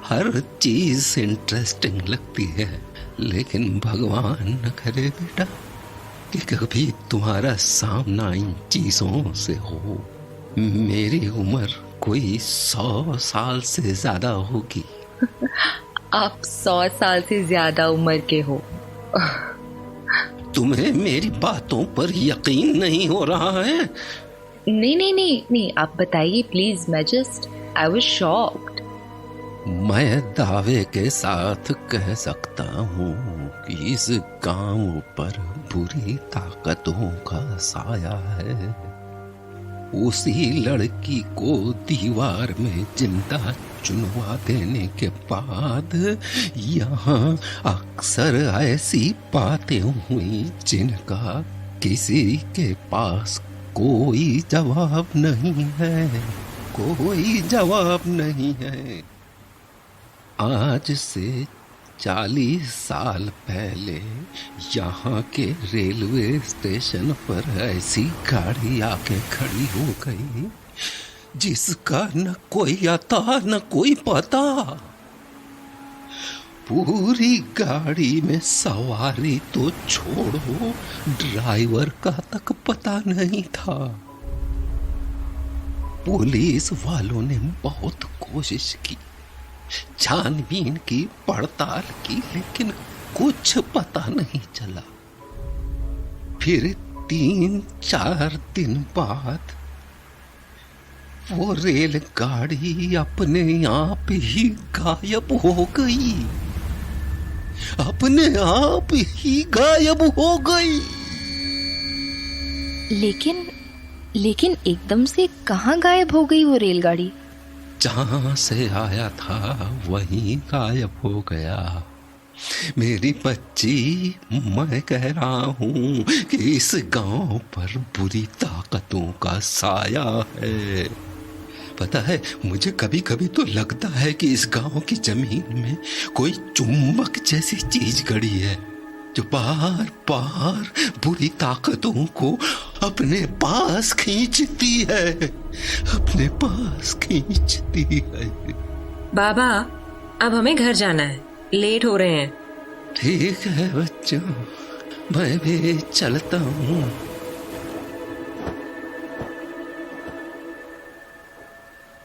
हर चीज इंटरेस्टिंग लगती है, लेकिन भगवान न करे बेटा कि कभी तुम्हारा सामना इन चीजों से हो। मेरी उम्र कोई 100 साल से ज्यादा होगी। आप 100 साल से ज्यादा उम्र के हो। तुम्हें मेरी बातों पर यकीन नहीं हो रहा है? नहीं नहीं नहीं नहीं, आप बताइए प्लीज। I was shocked. मैं दावे के साथ कह सकता हूँ कि इस गांव पर बुरी ताकतों का साया है। उसी लड़की को दीवार में जिंदा चुनवा देने के बाद यहाँ अक्सर ऐसी बातें हुई जिनका किसी के पास कोई जवाब नहीं है, कोई जवाब नहीं है। आज से 40 साल पहले यहाँ के रेलवे स्टेशन पर ऐसी गाड़ी आके खड़ी हो गई जिसका न कोई आता न कोई पता। पूरी गाड़ी में सवारी तो छोड़ो, ड्राइवर का तक पता नहीं था। पुलिस वालों ने बहुत कोशिश की, छानबीन की, पड़ताल की, लेकिन कुछ पता नहीं चला। फिर 3-4 दिन बाद वो रेलगाड़ी अपने आप ही गायब हो गई, अपने आप ही गायब हो गई। लेकिन एकदम से कहाँ गायब हो गई वो रेलगाड़ी? जहां से आया था वहीं गायब हो गया। मेरी बच्ची, मैं कह रहा हूँ कि इस गांव पर बुरी ताकतों का साया है। पता है, मुझे कभी कभी तो लगता है कि इस गांव की जमीन में कोई चुंबक जैसी चीज गड़ी है जो बार बार बुरी ताकतों को अपने पास खींचती है, अपने पास खींचती है। बाबा, अब हमें घर जाना है, लेट हो रहे हैं। ठीक है बच्चों, मैं भी चलता हूँ।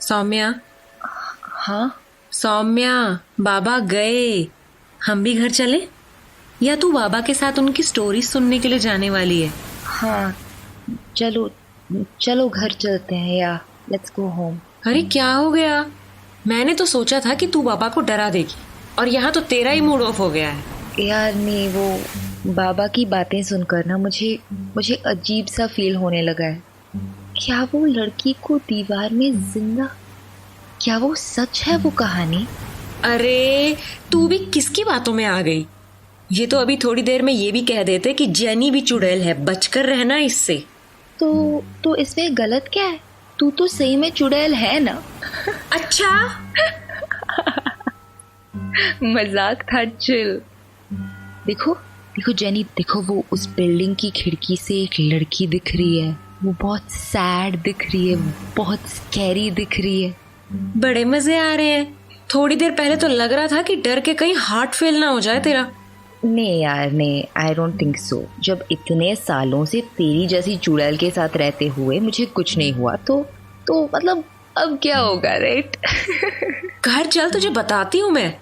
सौम्या। हाँ सौम्या, बाबा गए, हम भी घर चले? या तू बाबा के साथ उनकी स्टोरी सुनने के लिए जाने वाली है? हाँ, चलो चलो घर चलते हैं, या लेट्स गो होम। अरे क्या हो गया? मैंने तो सोचा था कि तू बाबा को डरा देगी, और यहाँ तो तेरा ही मूड ऑफ हो गया है। यार नहीं, वो बाबा की बातें सुनकर ना मुझे अजीब सा फील होने लगा है। क्या वो लड़की को दीवार में जिंदा, क्या वो सच है वो कहानी? अरे तू भी किसकी बातों में आ गई? ये तो अभी थोड़ी देर में ये भी कह देते कि जेनी भी चुड़ैल है, बचकर रहना इससे। तो इसमें गलत क्या है? तू तो सही में चुड़ैल है ना? अच्छा मजाक था, चिल। देखो जेनी, देखो वो उस बिल्डिंग की खिड़की से एक लड़की दिख रही है। वो बहुत सैड दिख रही है, बहुत स्कैरी दिख रही है। बड़े मजे आ रहे हैं। थोड़ी देर पहले तो लग रहा था कि डर के कहीं हार्ट फेल ना हो जाए तेरा। नहीं यार, नहीं, आई डोंट थिंक सो। जब इतने सालों से तेरी जैसी चुड़ैल के साथ रहते हुए मुझे कुछ नहीं हुआ तो मतलब अब क्या होगा, राइट? घर चल, तुझे बताती हूँ मैं।